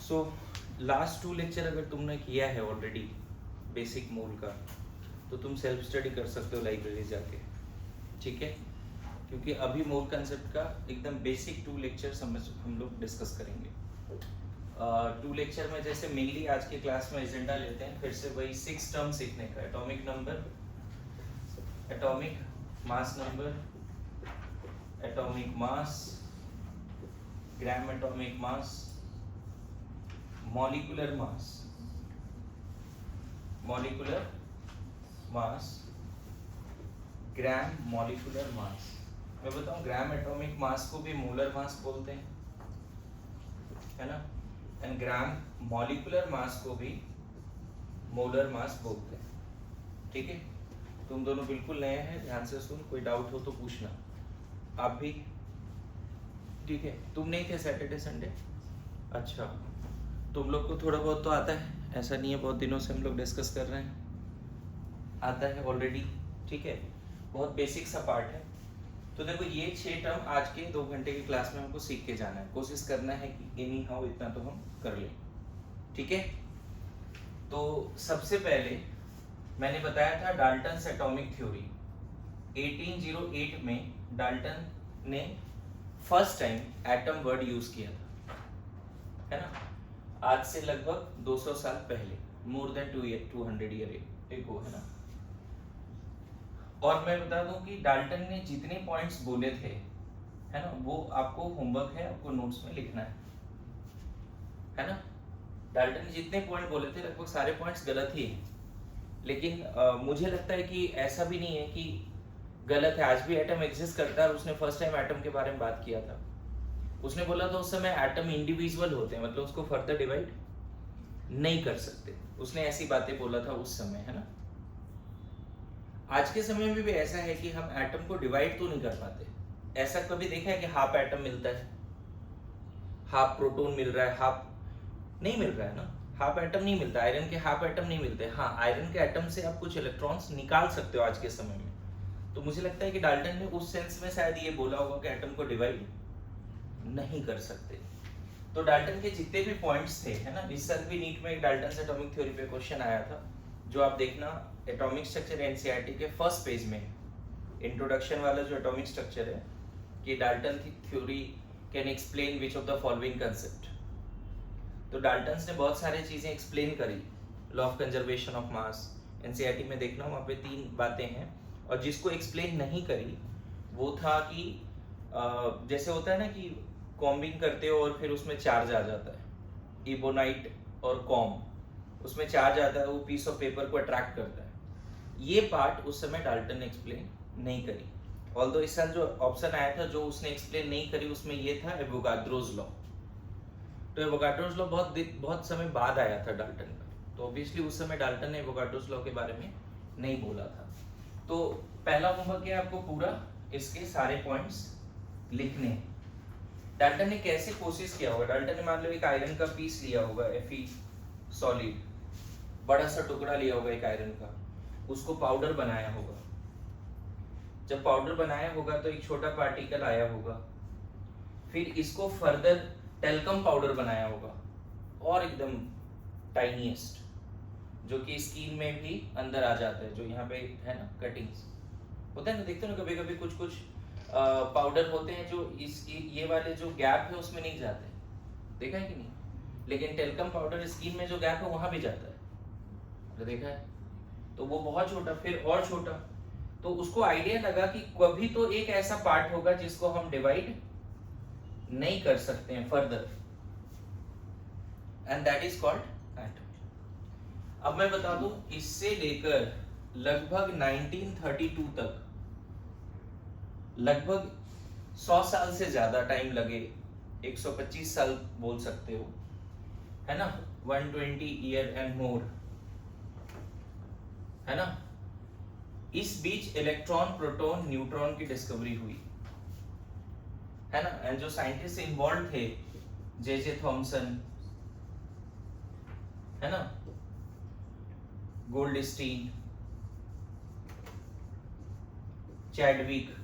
So last 2 lecture अगर तुमने किया है ऑलरेडी बेसिक मोल का, तो तुम सेल्फ स्टडी कर सकते हो लाइब्रेरी जाके, ठीक है। क्योंकि अभी मोल कंसेप्ट का एकदम बेसिक 2 लेक्चर हम लोग डिस्कस करेंगे। 2 लेक्चर में जैसे मेनली आज के क्लास में एजेंडा लेते हैं, फिर से वही 6 टर्म सीखने का। Atomic number, atomic mass number, atomic mass, gram atomic mass, molecular mass, molecular mass, gram molecular mass. मैं बताऊं, ग्राम एटॉमिक मास को भी मोलर मास बोलते हैं, है ना, एंड ग्राम मॉलिक्यूलर मास को भी मोलर मास बोलते हैं, ठीक है। तुम दोनों बिल्कुल नए हैं, ध्यान से सुन, कोई डाउट हो तो पूछना। आप भी, ठीक है। तुम नहीं थे सैटरडे संडे? अच्छा, तुम लोग को थोड़ा बहुत तो आता है, ऐसा नहीं है बहुत दिनों से हम लोग डिस्कस कर रहे हैं, आता है ऑलरेडी, ठीक है। बहुत बेसिक सा पार्ट है। तो देखो, ये 6 टर्म आज के 2 घंटे की क्लास में हमको सीख के जाना है। कोशिश करना है कि एनी हाउ इतना तो हम कर लें, ठीक है। तो सबसे पहले मैंने बताया था डाल्टन्स एटॉमिक थ्योरी। 1808 में डाल्टन ने first time atom word use किया था, है ना। आज से लगभग 200 साल पहले, मोर देन 200 ईयर एगो, है ना। और मैं बता दूं कि डाल्टन ने जितने पॉइंट्स बोले थे, है ना, वो आपको होमवर्क है, आपको नोट्स में लिखना है ना। डाल्टन ने जितने पॉइंट बोले थे लगभग सारे पॉइंट्स गलत ही हैं, लेकिन मुझे लगता है कि ऐसा भी नहीं है कि गलत है। आज भी एटम एग्जिस्ट करता है और उसने फर्स्ट टाइम एटम के बारे में बात किया था। उसने बोला था उस समय एटम इंडिविजुअल होते हैं, मतलब उसको फर्दर डिवाइड नहीं कर सकते। उसने ऐसी बातें बोला था उस समय, है ना। आज के समय में भी ऐसा है कि हम एटम को डिवाइड तो नहीं कर पाते। ऐसा कभी देखा है कि हाफ एटम मिलता है, हाफ प्रोटॉन मिल रहा है, हाफ नहीं मिल रहा है ना। हाफ एटम नहीं मिलता, आयरन के हाफ एटम नहीं मिलते। हाँ, आयरन के एटम से आप कुछ इलेक्ट्रॉन्स निकाल सकते हो आज के समय में। तो मुझे लगता है कि डाल्टन ने उस सेंस में शायद ये बोला होगा कि एटम को डिवाइड नहीं कर सकते। तो डाल्टन के जितने भी पॉइंट्स थे, है ना, इस साल भी नीट में एक डाल्टन से एटॉमिक थ्योरी पे क्वेश्चन आया था, जो आप देखना एटॉमिक स्ट्रक्चर एनसीईआरटी के फर्स्ट पेज में, इंट्रोडक्शन वाला जो एटॉमिक स्ट्रक्चर है, कि Dalton theory can explain which of the following concept. तो डाल्टन ने बहुत सारी चीजें एक्सप्लेन करी। Law of conservation of mass, NCERT में देखना, वहाँ पे 3 बातें हैं। और जिसको एक्सप्लेन नहीं करी वो था कि जैसे होता है ना कि कॉम्बिंग करते हो और फिर उसमें चार्ज आ जाता है, इबोनाइट और कॉम, उसमें चार्ज आता है, वो पीस ऑफ पेपर को अट्रैक्ट करता है। ये पार्ट उस समय डाल्टन ने एक्सप्लेन नहीं करी। ऑल्दो इस साल जो ऑप्शन आया था जो उसने एक्सप्लेन नहीं करी, उसमें ये था एवोगाड्रोज लॉ। तो एवोगाड्रोज लॉ बहुत समय बाद आया था डाल्टन का, तो ऑब्वियसली उस समय डाल्टन ने एवोगाड्रोज लॉ के बारे में नहीं बोला था। तो पहला होमवर्क है आपको पूरा इसके सारे पॉइंट्स लिखने हैं। डाल्टन ने कैसे कोशिश किया होगा? डाल्टन ने मान लो एक आयरन का पीस लिया होगा, Fe सॉलिड, बड़ा सा टुकड़ा लिया होगा एक आयरन का, उसको पाउडर बनाया होगा। जब पाउडर बनाया होगा तो एक छोटा पार्टिकल आया होगा, फिर इसको फर्दर टेल्कम पाउडर बनाया होगा, और एकदम टाइनीएस्ट, जो कि स्किन में भी अंदर आ जाता है, जो यहाँ पे है ना कटिंग्स होता है ना, देखते हो ना कभी कभी कुछ कुछ पाउडर होते हैं जो इसकी ये वाले जो गैप है उसमें नहीं जाते, देखा है कि नहीं? लेकिन टेल्कम पाउडर स्किन में जो गैप है वहां भी जाता है, तो देखा है। तो वो बहुत छोटा, फिर और छोटा, तो उसको आइडिया लगा कि कभी तो एक ऐसा पार्ट होगा जिसको हम डिवाइड नहीं कर सकते हैं further, and that is called atom. अब मैं बता दूं, इससे लेकर लगभग 1932 तक, लगभग 100 साल से ज्यादा टाइम लगे, 125 साल बोल सकते हो, है ना, 120 ईयर एंड मोर, है ना। इस बीच इलेक्ट्रॉन, प्रोटॉन, न्यूट्रॉन की डिस्कवरी हुई, है ना। एंड जो साइंटिस्ट इन्वॉल्व थे, जे थॉमसन, है ना, गोल्डस्टीन, चैडविक,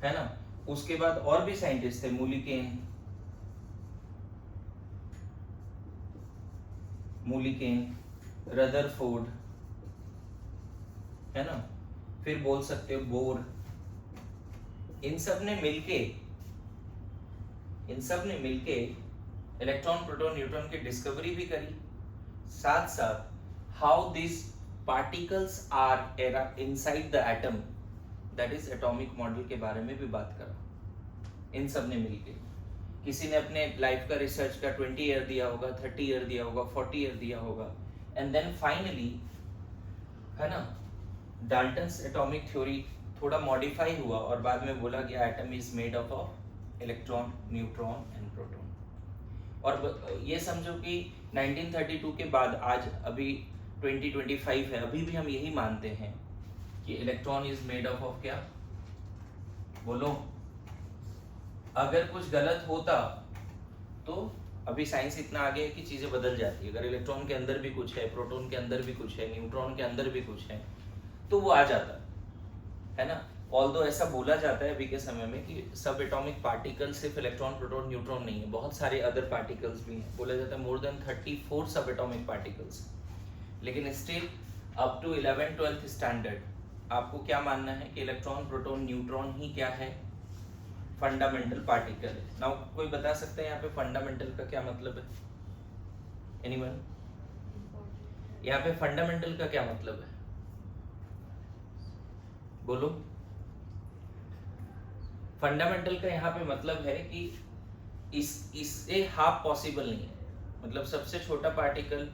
है ना। उसके बाद और भी साइंटिस्ट थे, मूलिकेन, मूलिकेन, रदरफोर्ड, है ना, फिर बोल सकते हो बोर। इन सब ने मिलके इलेक्ट्रॉन प्रोटॉन न्यूट्रॉन की डिस्कवरी भी करी, साथ साथ how this particles are inside the atom, that is atomic model के बारे में भी बात करा इन सब ने मिलके। किसी ने अपने लाइफ का रिसर्च का 20 ईयर दिया होगा, 30 ईयर दिया होगा, 40 ईयर दिया होगा, एंड देन फाइनली, है ना, डाल्टन्स एटॉमिक थ्योरी थोड़ा मॉडिफाई हुआ और बाद में बोला गया atom is made up of electron, neutron and proton. और ये समझो कि 1932 के बाद आज अभी 2025 है, अभी भी हम यही मानते हैं कि electron is made up of क्या, बोलो। अगर कुछ गलत होता तो अभी साइंस इतना आगे है कि चीजें बदल जाती है। अगर इलेक्ट्रॉन के अंदर भी कुछ है, प्रोटॉन के अंदर भी कुछ है, न्यूट्रॉन के अंदर भी कुछ है, तो वो आ जाता है ना। ऑल्दो ऐसा बोला जाता है अभी के समय में कि सब एटॉमिक पार्टिकल सिर्फ इलेक्ट्रॉन, प्रोटॉन, न्यूट्रॉन नहीं है, बहुत सारे अदर पार्टिकल्स भी हैं। बोला जाता है मोर देन 34 सब एटॉमिक पार्टिकल्स। लेकिन still up to 11th-12th standard आपको क्या मानना है कि इलेक्ट्रॉन, प्रोटॉन, न्यूट्रॉन ही क्या है, फंडामेंटल पार्टिकल है। नाउ कोई बता सकता है यहाँ पे फंडामेंटल का क्या मतलब है? एनीवन? यहाँ पे फंडामेंटल का क्या मतलब है, बोलो। फंडामेंटल का यहाँ पे मतलब है कि इससे हाफ पॉसिबल नहीं है। मतलब सबसे छोटा पार्टिकल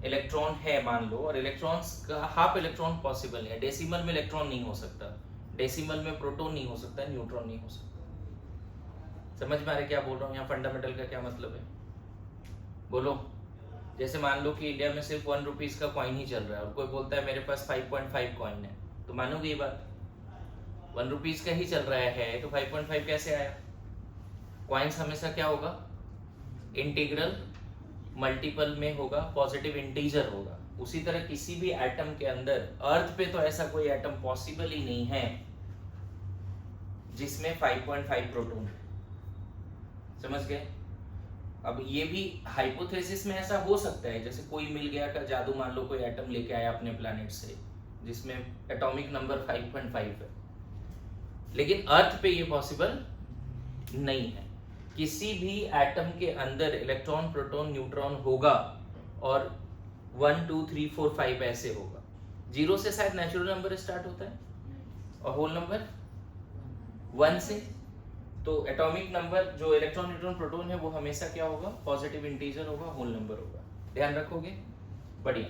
इलेक्ट्रॉन है मान लो, और इलेक्ट्रॉन्स का हाफ इलेक्ट्रॉन पॉसिबल नहीं है। डेसिमल में इलेक्ट्रॉन नहीं हो सकता, डेसिमल में प्रोटॉन नहीं हो सकता, न्यूट्रॉन नहीं हो सकता। समझ में आ रहा है क्या बोल रहा हूँ? यहाँ फंडामेंटल का क्या मतलब है, बोलो। जैसे मान लो कि इंडिया में सिर्फ 1 रुपीज का कॉइन ही चल रहा है और कोई बोलता है मेरे पास 5.5 कॉइन है, तो मानोगे ये बात? 1 रुपीज का ही चल रहा है तो 5.5 कैसे आया? कॉइन्स हमेशा क्या होगा, इंटीग्रल मल्टीपल में होगा, पॉजिटिव इंटीजर होगा। उसी तरह किसी भी एटम के अंदर, अर्थ पे तो ऐसा कोई एटम पॉसिबल ही नहीं है जिसमें 5.5 प्रोटॉन है। समझ गए? अब ये भी हाइपोथेसिस में ऐसा हो सकता है, जैसे कोई मिल गया का जादू, मान लो कोई एटम लेके आया अपने प्लैनेट से जिसमें एटॉमिक नंबर 5.5 है, लेकिन अर्थ पे ये पॉसिबल नहीं है। किसी भी एटम के अंदर इलेक्ट्रॉन, प्रोटॉन, न्यूट्रॉन होगा और 1 2 3 4 5 ऐसे होगा। 0 से शायद नेचुरल नंबर स्टार्ट होता है और होल नंबर 1 से। तो एटॉमिक नंबर जो इलेक्ट्रॉन, न्यूट्रॉन, प्रोटॉन है वो हमेशा क्या होगा, पॉजिटिव इंटीजर होगा, होल नंबर होगा। ध्यान रखोगे? बढ़िया।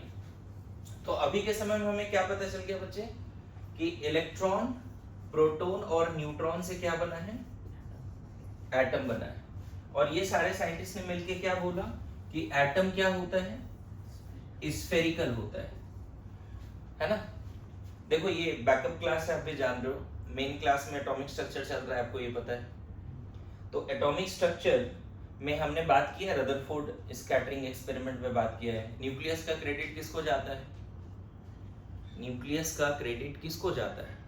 तो अभी के समय में हमें क्या पता चल गया बच्चे कि इलेक्ट्रॉन, प्रोटॉन और न्यूट्रॉन से क्या बना है, एटम बना है। और ये सारे साइंटिस्ट ने मिलके क्या बोला कि एटम क्या होता है, स्फेरिकल होता है ना। देखो ये बैकअप क्लास है, आप भी जान रहे हो, मेन क्लास में एटॉमिक स्ट्रक्चर चल रहा है, आपको ये पता है। तो एटॉमिक स्ट्रक्चर में हमने बात किया, रदरफोर्ड स्कैटरिंग एक्सपेरिमेंट में बात किया है। न्यूक्लियस का क्रेडिट किसको जाता है, न्यूक्लियस का क्रेडिट किसको जाता है,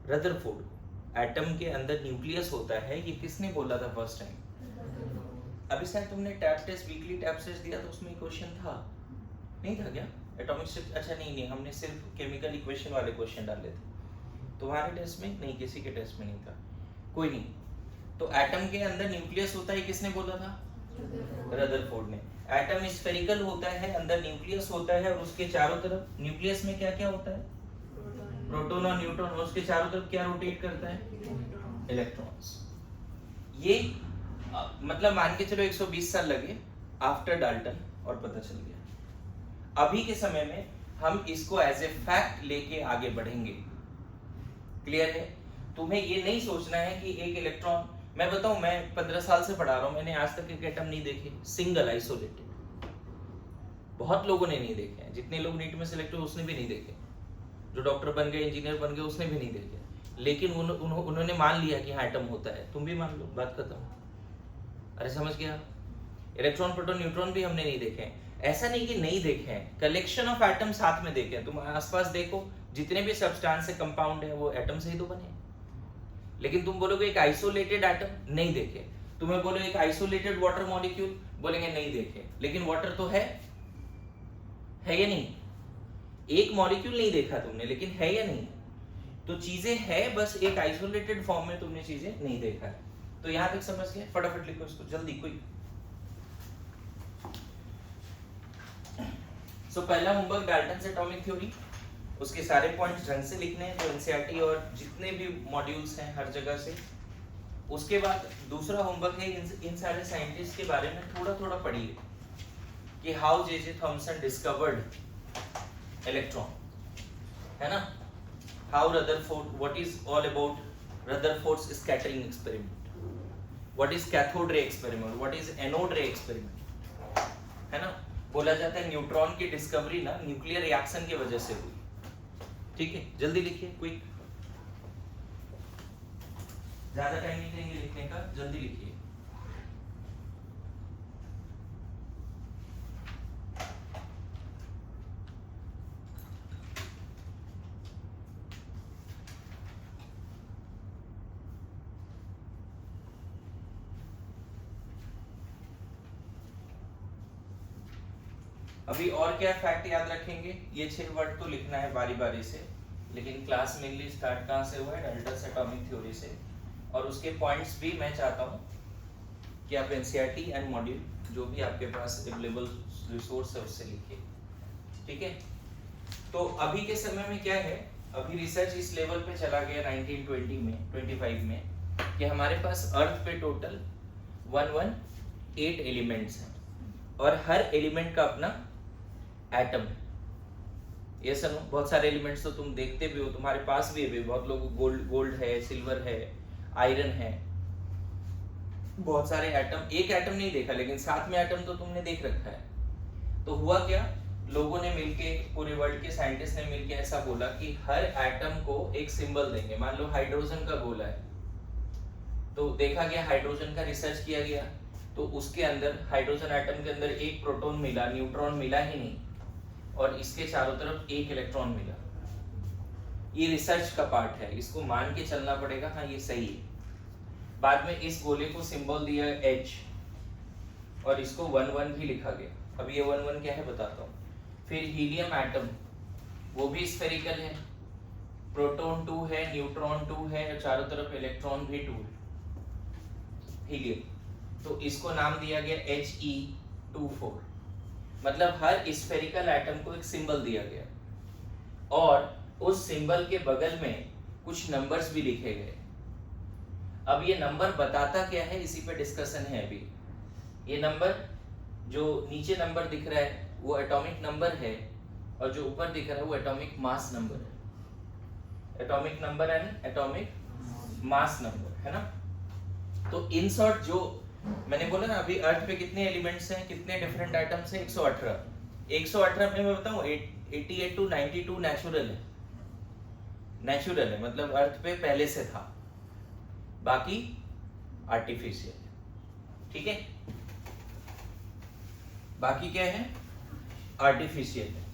रदरफोर्ड को। एटम के अंदर न्यूक्लियस होता है, ये किसने बोला था फर्स्ट टाइम? अभी शायद तुमने tab test, weekly tab test दिया तो उसमें क्वेश्चन था, नहीं था क्या एटॉमिक स्ट्रक्चर? अच्छा नहीं, हमने सिर्फ केमिकल इक्वेशन वाले क्वेश्चन डाले थे। तुम्हारे टेस्ट में नहीं, किसी के टेस्ट में नहीं था, कोई नहीं। तो एटम के अंदर न्यूक्लियस होता है, किसने बोला था? रदरफोर्ड ने। एटम स्फेरिकल होता है, अंदर न्यूक्लियस होता है और उसके चारों तरफ, न्यूक्लियस में क्या क्या होता है, प्रोटॉन और न्यूट्रॉन, और उसके चारों तरफ क्या रोटेट करता है, इलेक्ट्रॉन्स। ये मतलब मान के चलो 120 साल लगे आफ्टर डाल्टन और पता चल गया। अभी के समय में हम इसको एज ए फैक्ट लेके आगे बढ़ेंगे। क्लियर है? तुम्हें ये नहीं सोचना है कि एक इलेक्ट्रॉन, मैं बताऊं, मैं 15 साल से पढ़ा रहा हूं, मैंने आज तक एक एटम नहीं देखे सिंगल आइसोलेटेड। बहुत लोगों ने नहीं देखे हैं, जितने लोग नीट में सिलेक्ट हुए उसने भी नहीं देखे, जो डॉक्टर बन गए, इंजीनियर बन गए, उसने भी नहीं देखे। लेकिन उन्होंने मान लिया कि हाँ एटम होता है, तुम भी मान लो, बात खत्म। अरे समझ गया? इलेक्ट्रॉन, प्रोटॉन, न्यूट्रॉन भी हमने नहीं देखे हैं। ऐसा नहीं कि नहीं देखे हैं, कलेक्शन ऑफ एटम साथ में देखे हैं। तुम आसपास देखो, जितने भी सब्सटेंस है, कंपाउंड है, वो एटम से ही तो बने। लेकिन तुम बोलोगे एक आइसोलेटेड एटम नहीं देखे, तुम्हें बोलो एक आइसोलेटेड वाटर मॉलिक्यूल, बोलेंगे नहीं देखे, लेकिन वाटर तो है या नहीं? एक मॉलिक्यूल नहीं देखा तुमने, लेकिन है या नहीं? तो चीजें है, बस एक आइसोलेटेड फॉर्म में तुमने चीजें नहीं देखा है। तो यहां तक समझ गए? फटाफट लिखो इसको जल्दी, कोई। सो पहला होमवर्क डाल्टन एटॉमिक थ्योरी, उसके सारे पॉइंट्स ढंग से लिखने हैं, तो एनसीईआरटी और जितने भी मॉड्यूल्स हैं हर जगह से। उसके बाद दूसरा होमवर्क है इन सारे साइंटिस्ट के बारे में थोड़ा थोड़ा पढ़िए कि how J Thomson discovered electron, है ना? How Rutherford, what is all about Rutherford's scattering experiment, what is cathode ray experiment, what is anode रे एक्सपेरिमेंट, है ना? बोला जाता है न्यूट्रॉन की डिस्कवरी ना न्यूक्लियर रिएक्शन की वजह से हुई। ठीक है, जल्दी लिखिए, क्विक, ज्यादा टाइम नहीं लेंगे लिखने का, जल्दी लिखिए। अभी और क्या फैक्ट याद रखेंगे? ये 6 वर्ड तो लिखना है बारी बारी से, लेकिन क्लास मेनली स्टार्ट कहाँ से हुआ है? डाल्टन एटॉमिक थ्योरी से। और उसके पॉइंट्स भी मैं चाहता हूँ कि आप एनसीईआरटी एंड मॉड्यूल जो भी आपके पास अवेलेबल रिसोर्स है उससे लिखिए। ठीक है, तो अभी के समय में क्या है, अभी रिसर्च इस लेवल पे चला गया 1920 में 25 में कि हमारे पास अर्थ पे टोटल 118 एलिमेंट्स हैं और हर एलिमेंट का अपना एटम है। ये सुनो, बहुत सारे एलिमेंट्स तो तुम देखते भी हो, तुम्हारे पास भी है, बहुत लोग गोल्ड है, सिल्वर है, आयरन है, बहुत सारे एटम। एक एटम नहीं देखा, लेकिन साथ में एटम तो तुमने देख रखा है। तो हुआ क्या, लोगों ने मिलके, पूरे वर्ल्ड के साइंटिस्ट ने मिलके ऐसा बोला कि हर एटम को एक सिंबल देंगे। मान लो हाइड्रोजन का गोला है, तो देखा गया हाइड्रोजन का रिसर्च किया गया, तो उसके अंदर हाइड्रोजन एटम के अंदर एक प्रोटॉन मिला, न्यूट्रॉन मिला ही नहीं, और इसके चारों तरफ एक इलेक्ट्रॉन मिला। ये रिसर्च का पार्ट है, इसको मान के चलना पड़ेगा, हाँ ये सही है। बाद में इस गोले को सिंबल दिया H और इसको 1-1 भी लिखा गया। अब ये 1-1 क्या है बताता हूँ। फिर हीलियम एटम, वो भी स्फेरिकल है, प्रोटॉन 2 है, न्यूट्रॉन 2 है और चारों तरफ इलेक्ट्रॉन भी 2 है, हीलियम। तो इसको नाम दिया गया He24। मतलब हर स्फेरिकल एटम को एक सिंबल दिया गया और उस सिंबल के बगल में कुछ नंबर्स भी लिखे गए। अब ये नंबर बताता क्या है, इसी पे डिस्कशन है अभी। ये नंबर, जो नीचे नंबर दिख रहा है वो एटॉमिक नंबर है और जो ऊपर दिख रहा है वो एटॉमिक मास नंबर है। Atomic number and atomic mass number, है ना? तो इन शॉर्ट, जो मैंने बोला ना अभी अर्थ पे कितने एलिमेंट्स हैं, कितने डिफरेंट आइटम्स हैं, 118। 118 में मैं बताऊं 88 to 92 नेचुरल है, नेचुरल है, मतलब अर्थ पे पहले से था, बाकी आर्टिफिशियल है। ठीक है, बाकी क्या है, आर्टिफिशियल है।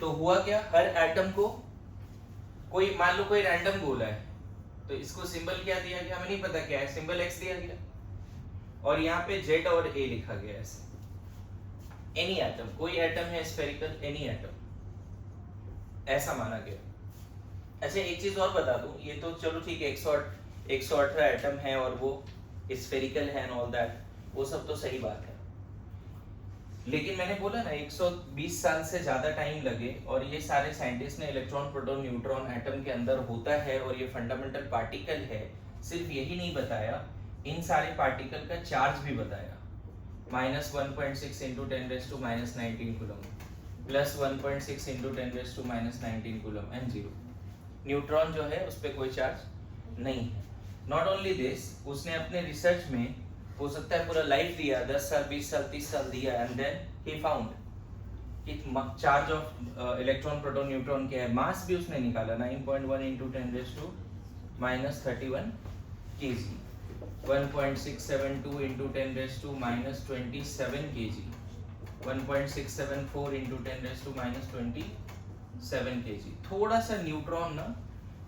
तो हुआ क्या, हर एटम को कोई, मान लो कोई रैंडम गोला है, तो इसको सिंबल क्या दिया गया, हमें नहीं पता क्या है, सिंबल X दिया गया और यहाँ पे Z और A लिखा गया ऐसे। एनी एटम, कोई एटम है स्फेरिकल, एनी एटम, ऐसा माना गया। अच्छा एक चीज और बता दूं, ये तो चलो ठीक है 118 एटम है और वो स्फेरिकल है एंड ऑल दैट, वो सब तो सही बात है, लेकिन मैंने बोला ना 120 साल से ज्यादा टाइम लगे और ये सारे साइंटिस्ट ने इलेक्ट्रॉन, प्रोटॉन, न्यूट्रॉन एटम के अंदर होता है और ये फंडामेंटल पार्टिकल है। सिर्फ यही नहीं बताया, इन सारे पार्टिकल का चार्ज भी बताया, -1.6 × 10⁻⁻19 कूलम, +1.6 × 10⁻⁻19 कूलम एंड 0। न्यूट्रॉन जो है उस पर कोई चार्ज नहीं है। नॉट ओनली दिस, उसने अपने रिसर्च में, हो सकता है पूरा लाइफ दिया, 10 साल, 20 साल, 30 साल दिया, एंड देन ही फाउंड कि charge of electron, proton, neutron क्या है। मास भी उसने निकाला 9.1 × 10⁻⁻31 kg, 1.672 × 10⁻⁻27 kg, 1.674 × 10⁻⁻27 kg। थोड़ा सा न्यूट्रॉन ना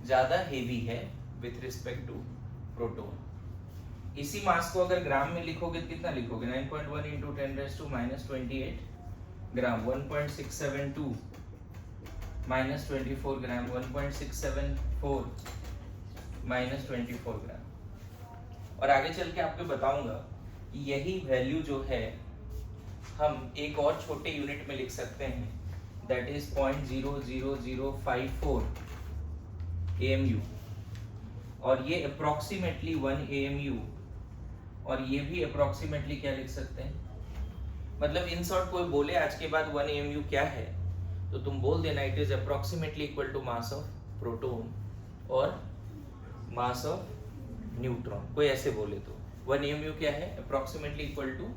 ज्यादा हेवी है विथ रिस्पेक्ट टू प्रोटॉन, इसी मास को अगर ग्राम में लिखोगे तो कितना लिखोगे? 9.1 इंटू 10⁻⁻28 ग्राम, 1.672 माइनस 24 ग्राम, 1.674 माइनस 24 ग्राम। और आगे चल के आपको बताऊंगा कि यही वैल्यू जो है हम एक और छोटे यूनिट में लिख सकते हैं, दैट इज 0.00054 AMU, और ये अप्रोक्सीमेटली 1 AMU, और ये भी अप्रोक्सीमेटली क्या लिख सकते हैं, मतलब इन शॉर्ट कोई बोले आज के बाद 1 AMU क्या है, तो तुम बोल देना it is approximately equal to mass of proton और मास ऑफ न्यूट्रॉन। कोई ऐसे बोले तो 1 AMU क्या है? Approximately equal to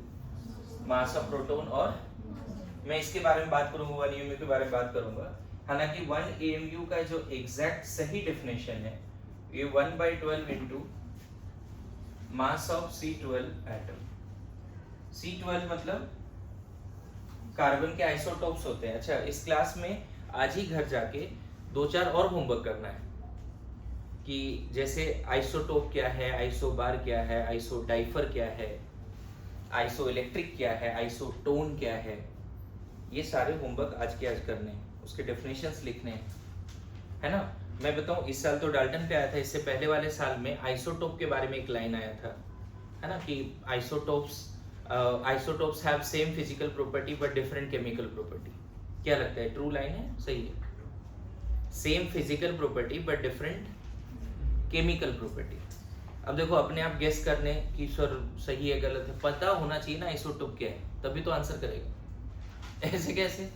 mass of proton, और मैं इसके बारे में बात करूंगा, 1 AMU के बारे में बात करूंगा। हालांकि 1 AMU का जो एग्जैक्ट सही डेफिनेशन है ये 1/12 into mass of C12 atom. C12 मतलब कार्बन के आइसोटोप्स होते हैं। अच्छा, इस क्लास में आज ही घर जाके 2-4 और होमवर्क करना है कि जैसे आइसोटोप क्या है, आइसोबार क्या है, आइसोडाइफर क्या है, आइसोइलेक्ट्रिक क्या है, आइसोटोन क्या है, ये सारे होमवर्क आज के आज करने हैं, उसके डेफिनेशंस लिखने हैं, है ना। मैं बताऊं, इस साल तो डाल्टन पे आया था, इससे पहले वाले साल में आइसोटोप के बारे में एक लाइन आया था, है ना, कि isotopes have same physical property but different chemical property. क्या लगता है, ट्रू लाइन है? सही है। Same physical property but different chemical property. अब देखो, अपने आप गेस करने कि सर सही है गलत है, पता होना चाहिए ना आइसोटोप क्या है, तभी तो आंसर करेगा। ऐसे कैसे?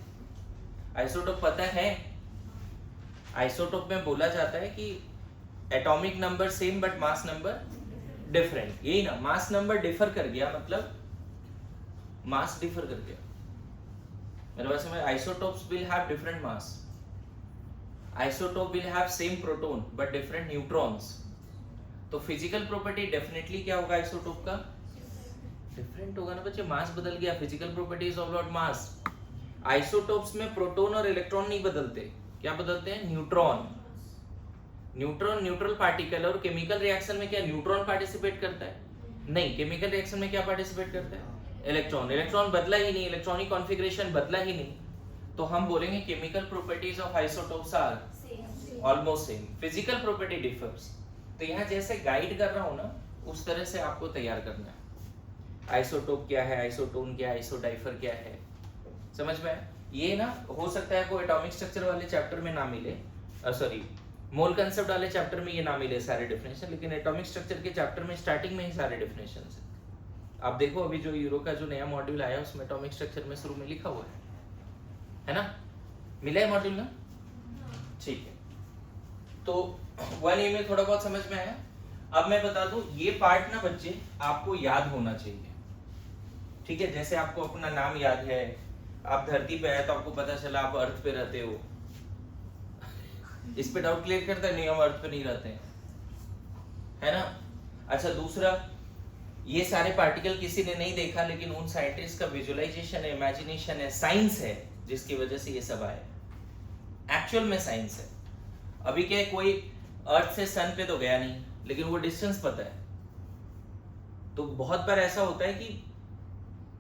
आइसोटोप पता है? आइसोटोप में बोला जाता है कि atomic number same but mass number different, यही ना। मास नंबर डिफर कर गया मतलब मास डिफर कर गया, मेरे पास में isotopes will have different mass, isotope will have same proton but different neutrons. तो फिजिकल प्रॉपर्टी डेफिनेटली क्या होगा आइसोटोप का? डिफरेंट होगा ना बच्चे, मास बदल गया। Physical property is all about mass. Isotopes में प्रोटॉन और इलेक्ट्रॉन नहीं बदलते, क्या बदलते हैं? न्यूट्रॉन। न्यूट्रॉन न्यूट्रल पार्टिकल, और केमिकल रिएक्शन में क्या न्यूट्रॉन पार्टिसिपेट करता है? नहीं। केमिकल रिएक्शन में क्या पार्टिसिपेट करता है? इलेक्ट्रॉन। इलेक्ट्रॉन बदला ही नहीं, इलेक्ट्रॉनिक कॉन्फ़िगरेशन बदला ही नहीं, तो हम बोलेंगे chemical properties of isotopes are almost same, physical property differs. तो यहाँ जैसे गाइड कर रहा हूँ ना, उस तरह से आपको तैयार करना है। आइसोटोप क्या है, आइसोटोन क्या है, आइसोडाइफर क्या है, समझ में? ये ना हो सकता है कोई एटॉमिक स्ट्रक्चर वाले चैप्टर में ना मिले, सॉरी मोल कंसेप्ट वाले चैप्टर में ये ना मिले सारे डेफिनेशन, लेकिन एटॉमिक स्ट्रक्चर के चैप्टर में स्टार्टिंग में ही सारे डेफिनेशन है। आप देखो अभी जो यूरो का जो नया मॉड्यूल आया उसमें एटॉमिक स्ट्रक्चर में शुरू में लिखा हुआ है ना, मिला है मॉड्यूल ना? ठीक है, तो 1A में थोड़ा बहुत समझ में आया। अब मैं बता दूं, ये पार्ट ना बच्चे आपको याद होना चाहिए, ठीक है। जैसे आपको अपना नाम याद है, आप धरती पे आए तो आपको पता चला आप अर्थ पे रहते हो, इस पे डाउट क्लियर करता है? नहीं, हम अर्थ पे नहीं रहते हैं, है ना। अच्छा, दूसरा, ये सारे पार्टिकल किसी ने नहीं देखा, लेकिन उन साइंटिस्ट का विजुअलाइजेशन है, इमेजिनेशन है, साइंस है, जिसकी वजह से ये सब आए। एक्चुअल में साइंस है। अभी क्या है, कोई अर्थ से सन पे तो गया नहीं, लेकिन वो डिस्टेंस पता है। तो बहुत बार ऐसा होता है कि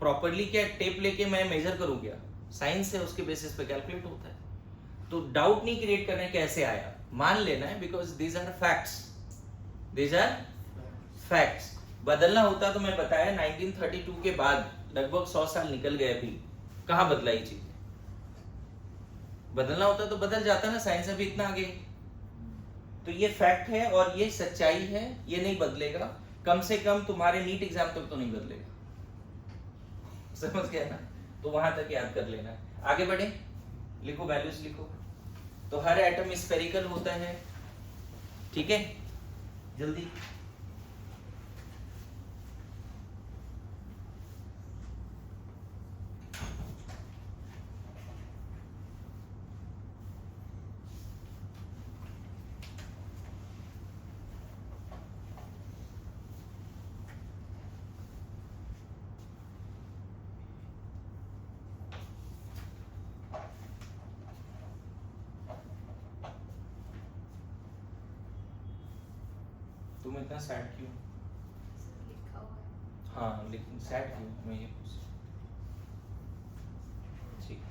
प्रॉपरली क्या टेप लेके मैं मेजर करूं क्या? साइंस है, उसके बेसिस पे कैलकुलेट होता है। तो डाउट नहीं क्रिएट करना है कैसे आया, मान लेना है, because these are facts, these are facts. बदलना होता तो मैं बताया 1932 के बाद लगभग 100 साल निकल गए, अभी कहां बदला ये चीज? बदलना होता तो बदल जाता ना, साइंस अभी इतना आगे। तो ये फैक्ट है और ये सच्चाई है, ये नहीं बदलेगा, कम से कम तुम्हारे नीट एग्जाम तक तो नहीं बदलेगा, समझ गया ना। तो वहां तक याद कर लेना। आगे बढ़े, लिखो वैल्यूज लिखो। तो हर एटम स्फेरिकल होता है, ठीक है, जल्दी। तुम इतना सैड क्यों? हाँ लेकिन सेट क्यों, मैं ये पूछ, ठीक।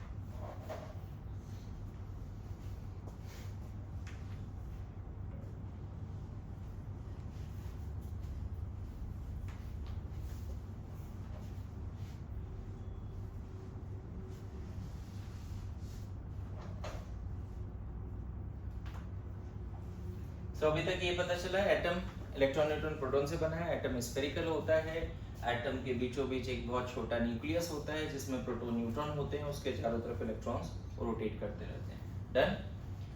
तो अभी तक ये पता चला है एटम इलेक्ट्रॉन न्यूट्रॉन प्रोटॉन से बना है, एटम स्फेरिकल होता है, एटम के बीचों बीच एक बहुत छोटा न्यूक्लियस होता है जिसमें प्रोटॉन न्यूट्रॉन होते हैं, उसके चारों तरफ इलेक्ट्रॉन्स रोटेट करते रहते हैं। डन।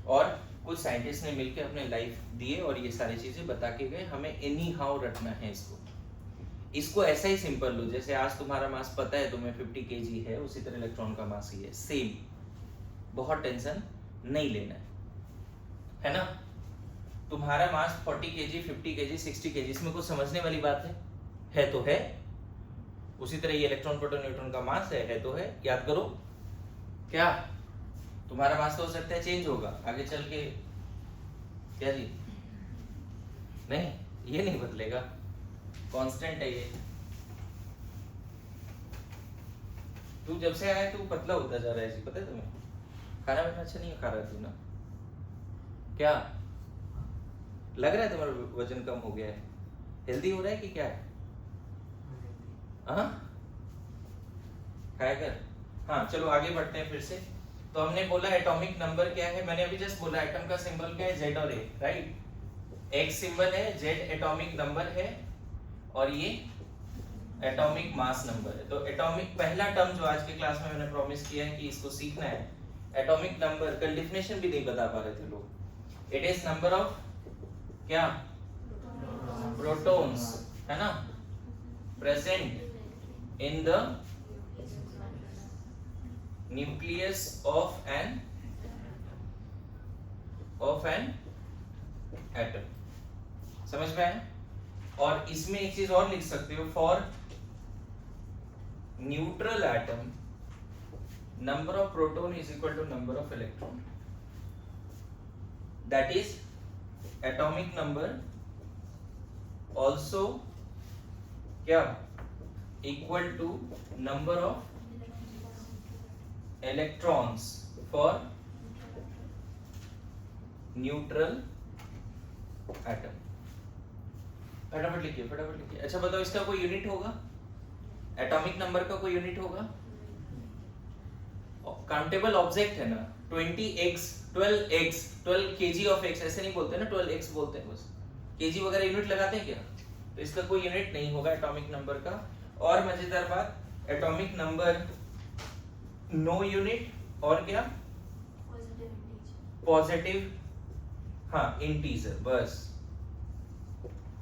और कुछ साइंटिस्ट ने मिलकर अपने लाइफ दिए और ये सारी चीजें बता के गए, हमें एनी हाउ रखना है इसको। इसको ऐसा ही सिंपल लो, जैसे आज तुम्हारा मास पता है तुम्हें 50 kg है, उसी तरह इलेक्ट्रॉन का मास ही है, सेम। बहुत टेंशन नहीं लेना है ना। तुम्हारा मास 40 kg, 50 kg, 60 kg, इसमें कुछ समझने वाली बात है तो है। उसी तरह ये इलेक्ट्रॉन प्रोटॉन न्यूट्रॉन का मास है तो है। याद करो क्या, तुम्हारा मास तो हो सकता है चेंज होगा आगे चल के, क्या जी? नहीं, ये नहीं बदलेगा, कांस्टेंट है ये। तू जब से आया तू पतला होता जा रहा है जी, पता है तुम्हें? खाना पीना अच्छा नहीं खा रहा तू ना, क्या लग रहा है तुम्हारा वजन कम हो गया है? हेल्दी हो रहा है कि क्या है? हाँ खाया कर। हाँ चलो आगे बढ़ते हैं फिर से। तो हमने बोला एटॉमिक नंबर क्या है, मैंने अभी जस्ट बोला एटम का सिंबल क्या है, जेड और ए, राइट। एक्स सिंबल है, जेड एटॉमिक नंबर है, और ये एटॉमिक मास नंबर है। तो एटॉमिक पहला टर्म जो आज की क्लास में मैंने प्रॉमिस किया है कि इसको सीखना है, एटॉमिक नंबर, कल डिफिनेशन भी नहीं बता पा रहे थे लोग। इट इज नंबर ऑफ क्या, प्रोटॉन्स, है ना, present in the nucleus of an atom. समझ में आया? और इसमें एक चीज और लिख सकते हो, for neutral atom number of proton is equal to number of electron, that is atomic number also क्या equal to number of electrons for neutral atom। फटाफट लिखिए, फटाफट लिखिए। अच्छा बताओ इसका कोई यूनिट होगा, एटॉमिक नंबर का कोई यूनिट होगा? काउंटेबल ऑब्जेक्ट है ना, 20x 12x 12 kg of x, ऐसे नहीं बोलते ना, 12x बोलते हैं बस। kg वगैरह यूनिट लगाते हैं क्या? तो इसका कोई यूनिट नहीं होगा एटॉमिक नंबर का। और मजेदार बात, एटॉमिक नंबर नो यूनिट, और क्या, पॉजिटिव, हाँ इंटीजर, बस।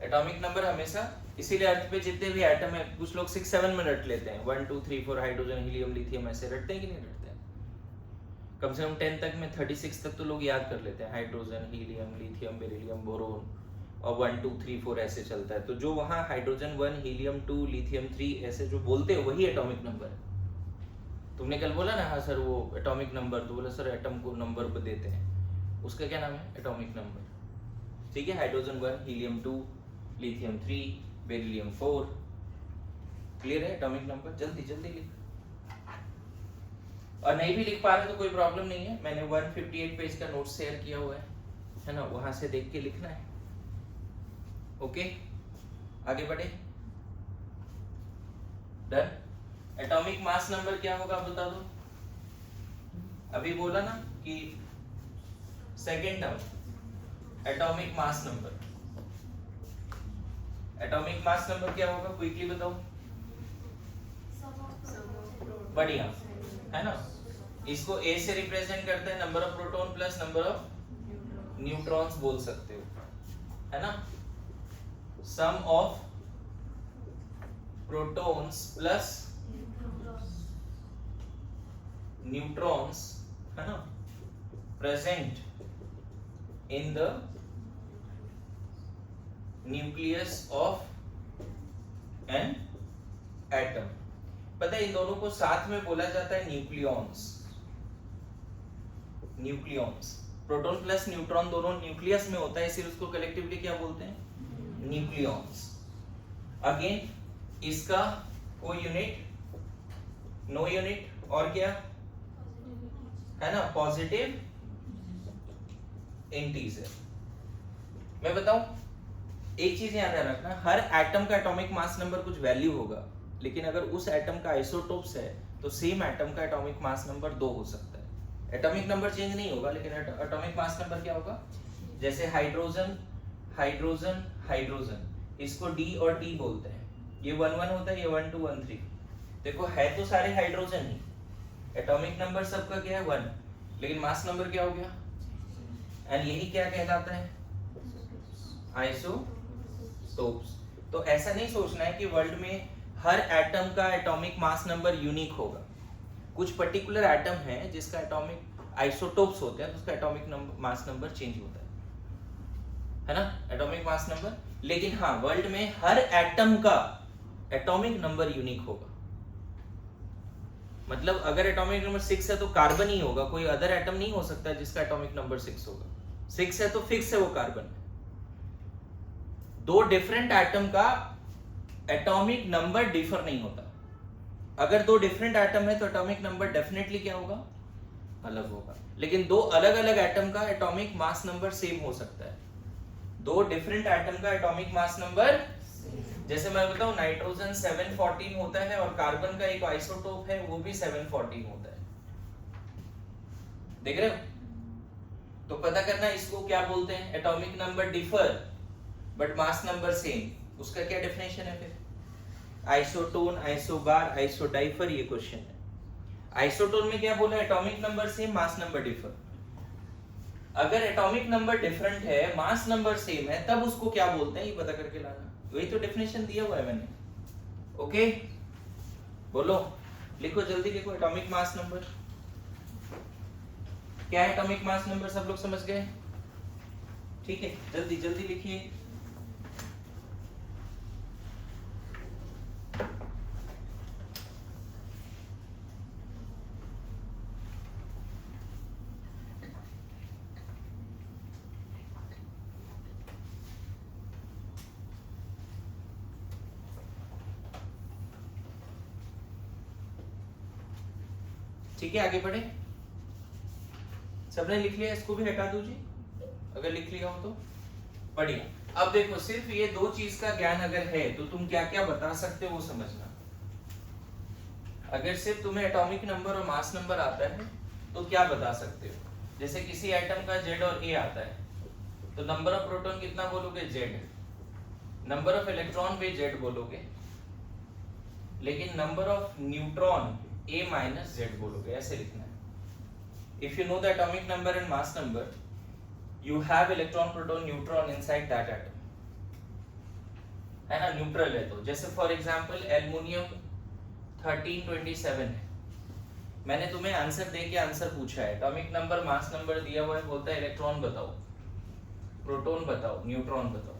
एटॉमिक नंबर हमेशा, इसीलिए अर्थ पे जितने भी एटम है, कुछ लोग 6-7 में रट लेते हैं, 1 2 3 4 हाइड्रोजन हीलियम लिथियम, ऐसे रटते हैं कि नहीं रटते हैं? कम से कम 10 तक में 36 तक तो लोग याद कर लेते हैं, hydrogen helium lithium beryllium boron, और 1 2 3 4 ऐसे चलता है। तो जो वहाँ हाइड्रोजन 1 हीलियम 2 लिथियम 3 ऐसे जो बोलते हैं वही एटॉमिक नंबर है। तुमने कल बोला ना, हाँ सर वो एटॉमिक नंबर, तो बोला सर एटम को नंबर पे देते हैं, उसका क्या नाम है? Atomic number. ठीक है, hydrogen 1 helium 2 lithium 3 beryllium 4। Clear है एटॉमिक नंबर? जल्दी जल्दी लिख। और नहीं भी लिख पा रहे तो कोई प्रॉब्लम नहीं है, मैंने 158 पेज का नोट शेयर किया हुआ है ना, वहां से देख के लिखना है। ओके आगे बढ़े। डन। एटॉमिक मास नंबर क्या होगा बता दो। अभी बोला ना कि second term atomic mass number, atomic mass number क्या होगा क्विकली बताओ। बढ़िया है ना, इसको ए से रिप्रेजेंट करते हैं, number of proton plus number of neutrons बोल सकते हो, है ना। सम ऑफ प्रोटॉन्स प्लस न्यूट्रॉन्स, है ना, present in the nucleus of an atom. पता है इन दोनों को साथ में बोला जाता है nucleons. Nucleons, proton plus neutron दोनों न्यूक्लियस में होता है, इसीलिए उसको कलेक्टिवली क्या बोलते हैं? न्यूक्लियॉन्स। अगेन इसका कोई यूनिट, नो यूनिट, और क्या है ना, पॉजिटिव इंटीजर। मैं बताऊं, एक चीज याद रखना, हर एटम का एटॉमिक मास नंबर कुछ वैल्यू होगा, लेकिन अगर उस एटम का आइसोटोप्स है तो सेम एटम का एटॉमिक मास नंबर 2 हो सकता है। एटॉमिक नंबर चेंज नहीं होगा, लेकिन एटॉमिक मास नंबर क्या होगा? जैसे हाइड्रोजन हाइड्रोजन हाइड्रोजन, इसको डी और टी बोलते हैं, ये 1 1 होता है, ये 1 2 1 3। देखो है तो सारे हाइड्रोजन ही, एटॉमिक नंबर सबका क्या है 1, लेकिन मास नंबर क्या हो गया, एंड यही क्या कहलाता है, आइसोटोप्स। तो ऐसा नहीं सोचना है कि वर्ल्ड में हर एटम का एटॉमिक मास नंबर यूनिक होगा। कुछ पर्टिकुलर एटम है जिसका एटॉमिक आइसोटोप्स होते हैं, तो उसका एटॉमिक मास नंबर चेंज होता है ना, एटॉमिक मास नंबर। लेकिन हाँ, वर्ल्ड में हर एटम का एटॉमिक नंबर यूनिक होगा। मतलब अगर एटॉमिक नंबर 6 है तो कार्बन ही होगा, कोई अदर एटम नहीं हो सकता जिसका एटॉमिक नंबर 6 होगा। 6 है तो फिक्स है वो कार्बन। दो डिफरेंट एटम का एटॉमिक नंबर डिफर नहीं होता। अगर दो डिफरेंट एटम है तो एटॉमिक नंबर डेफिनेटली क्या होगा, अलग होगा। लेकिन दो अलग अलग एटम का एटॉमिक मास नंबर सेम हो सकता है। दो डिफरेंट एटम का एटॉमिक मास नंबर, जैसे मैं बताऊं नाइट्रोजन 714 होता है और कार्बन का एक आइसोटोप है वो भी 714 होता है, देख रहे हो? तो पता करना इसको क्या बोलते हैं, atomic number differ but mass number same. उसका क्या डेफिनेशन है फिर? आइसोटोन, आइसोबार, आइसोडाइफर, ये क्वेश्चन है। आइसोटोन में क्या बोला, atomic number same, mass number differ. अगर एटॉमिक नंबर डिफरेंट है, मास नंबर सेम है, तब उसको क्या बोलते हैं ये पता करके लाना। वही तो डेफिनेशन दिया हुआ है मैंने। ओके, बोलो, लिखो जल्दी लिखो, एटॉमिक मास नंबर क्या है? एटॉमिक मास नंबर सब लोग समझ गए? ठीक है, जल्दी जल्दी लिखिए। ठीक है, आगे बढ़े। सबने लिख लिया? इसको भी हटा दो जी, अगर लिख लिया हो तो बढ़िया। अब देखो, सिर्फ ये दो चीज का ज्ञान अगर है तो तुम क्या क्या बता सकते हो वो समझना। अगर सिर्फ तुम्हें एटॉमिक नंबर और मास नंबर आता है तो क्या बता सकते हो? जैसे किसी एटम का Z और A आता है तो नंबर ऑफ प्रोटॉन कितना बोलोगे? Z। नंबर ऑफ इलेक्ट्रॉन भी Z बोलोगे, लेकिन number of neutron A minus Z बोलोगे, ऐसे लिखना है। If you know the atomic number and mass number, you have electron, proton, neutron inside that atom, है ना, न्यूट्रल है तो। जैसे फॉर एग्जांपल एल्युमिनियम 1327 है, मैंने तुम्हें आंसर दे के आंसर पूछा है, एटॉमिक नंबर मास नंबर दिया हुआ है, बोलता है इलेक्ट्रॉन बताओ, प्रोटॉन बताओ, न्यूट्रॉन बताओ।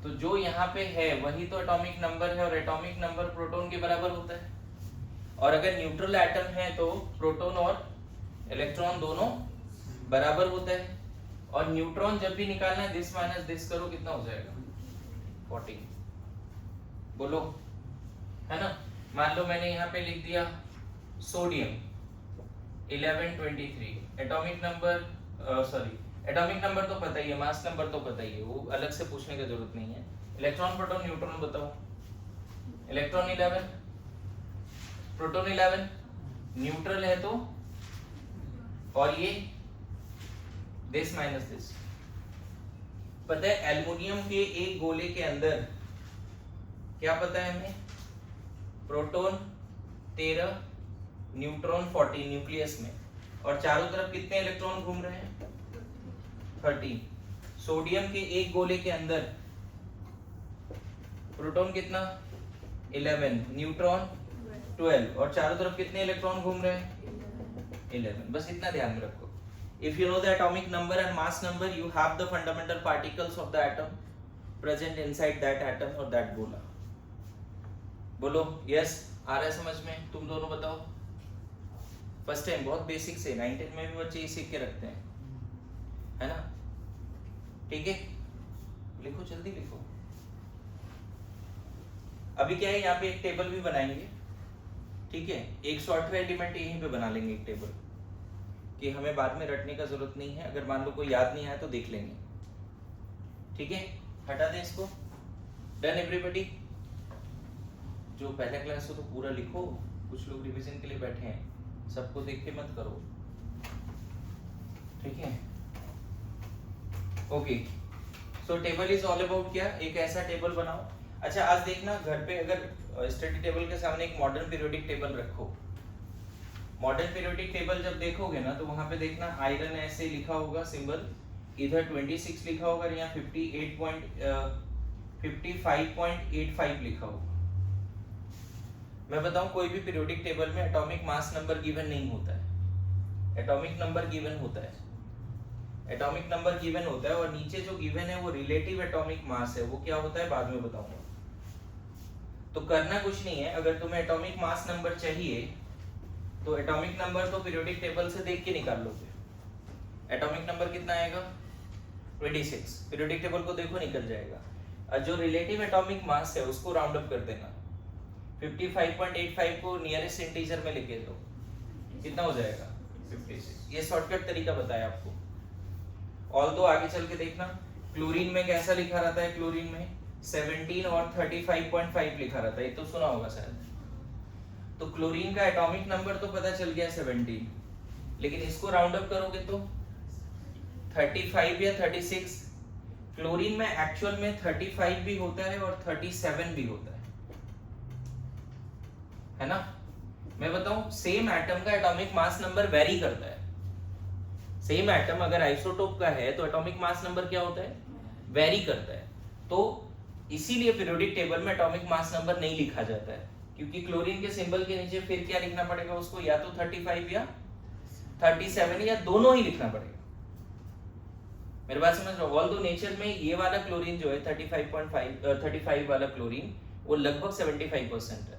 तो जो यहाँ पे है वही तो एटॉमिक नंबर है, और एटॉमिक नंबर प्रोटॉन के बराबर होता है। और अगर न्यूट्रल एटम है तो प्रोटॉन और इलेक्ट्रॉन दोनों बराबर होता है। और न्यूट्रॉन जब भी निकालना है, दिस माइनस दिस करो, कितना हो जाएगा? 14। बोलो, है ना। मान लो मैंने यहाँ पे लिख दिया sodium 1123, atomic number sorry, atomic number तो पता ही है, मास नंबर तो पता ही है, वो अलग से पूछने की जरूरत नहीं है। इलेक्ट्रॉन, प्रोटॉन, न्यूट्रॉन बताओ। इलेक्ट्रॉन 11, प्रोटॉन 11, न्यूट्रल है तो, और ये दिस माइनस दिस। पता है एल्युमिनियम के एक गोले के अंदर क्या पता है हमें? प्रोटॉन 13, न्यूट्रॉन 14 न्यूक्लियस में, और चारों तरफ कितने इलेक्ट्रॉन घूम रहे हैं? 13। सोडियम के एक गोले के अंदर प्रोटॉन कितना? 11, न्यूट्रॉन 12, और चारों तरफ कितने इलेक्ट्रॉन घूम रहे हैं? 11। बस इतना ध्यान में रखो। If you know the atomic number and mass number, you have the fundamental particles of the atom present inside that atom or that gola. बोलो यस, आ रहा है समझ में? तुम दोनों बताओ। फर्स्ट टाइम, बहुत बेसिक से, 9th में भी बच्चे ये सीख के रखते हैं, है ना। ठीक है, लिखो जल्दी लिखो। अभी क्या है, यहाँ पे एक टेबल भी बनाएंगे, ठीक है, 118 एलिमेंट यहीं पे बना लेंगे एक टेबल, कि हमें बाद में रटने का जरूरत नहीं है, अगर मान लो कोई याद नहीं आया तो देख लेंगे, ठीक है। हटा दें इसको। Done everybody. जो पहला क्लास हो तो पूरा लिखो, कुछ लोग रिवीजन के लिए बैठे हैं, सबको देख के मत करो, ठीक है। Okay, so table is all about क्या, एक ऐसा टेबल बनाओ। अच्छा आज देखना घर पे अगर स्टडी टेबल के सामने एक मॉडर्न पीरियोडिक टेबल रखो, मॉडर्न पीरियोडिक टेबल जब देखोगे ना तो वहां पे देखना आयरन ऐसे लिखा होगा सिंबल, इधर 26 लिखा होगा, यहाँ 55.85 लिखा होगा। मैं बताऊं कोई भी पीरियोडिक टेबल में एटॉमिक मास नंबर गिवन नहीं होता है, एटॉमिक नंबर गिवन होता है, एटॉमिक नंबर गिवन होता है, और नीचे जो गिवन है वो रिलेटिव एटॉमिक मास है, वो क्या होता है बाद में बताऊंगा। तो करना कुछ नहीं है, अगर तुम्हें एटॉमिक मास नंबर चाहिए तो एटॉमिक नंबर तो पीरियोडिक टेबल से देख के निकाल लोगे। एटॉमिक नंबर कितना आएगा 26, पीरियोडिक टेबल को देखो निकल जाएगा। और जो रिलेटिव एटॉमिक मास है उसको राउंड अप कर देना, 55.85 को नियरेस्ट इंटीजर में लेके जाओ, कितना हो जाएगा 56। ये शॉर्टकट तरीका बताया आपको। ऑल दो आगे चल के देखना, क्लोरीन में कैसा लिखा रहता है, क्लोरीन में 17 और 35.5 लिखा रहता है, ये तो सुना होगा शायद। तो क्लोरीन का एटॉमिक नंबर तो पता चल गया 17, लेकिन इसको राउंड अप करोगे तो 35 या 36। क्लोरीन में एक्चुअल में 35 भी होता है और 37 भी होता है ना। मैं बताऊं सेम एटम का एटॉमिक मास नंबर वेरी करता है, सेम एटम अगर आइसोटोप का है तो एटॉमिक मास नंबर क्या होता है, वेरी करता है। तो इसीलिए पीरियोडिक टेबल में एटॉमिक मास नंबर नहीं लिखा जाता है, क्योंकि क्लोरीन के सिंबल के नीचे फिर क्या लिखना पड़ेगा उसको, या तो 35 या 37 या दोनों ही लिखना पड़ेगा। मेरे बात समझ रहे हो। ऑल्दो नेचर में ये वाला क्लोरीन जो है 35 वाला क्लोरीन वो लगभग 75% है।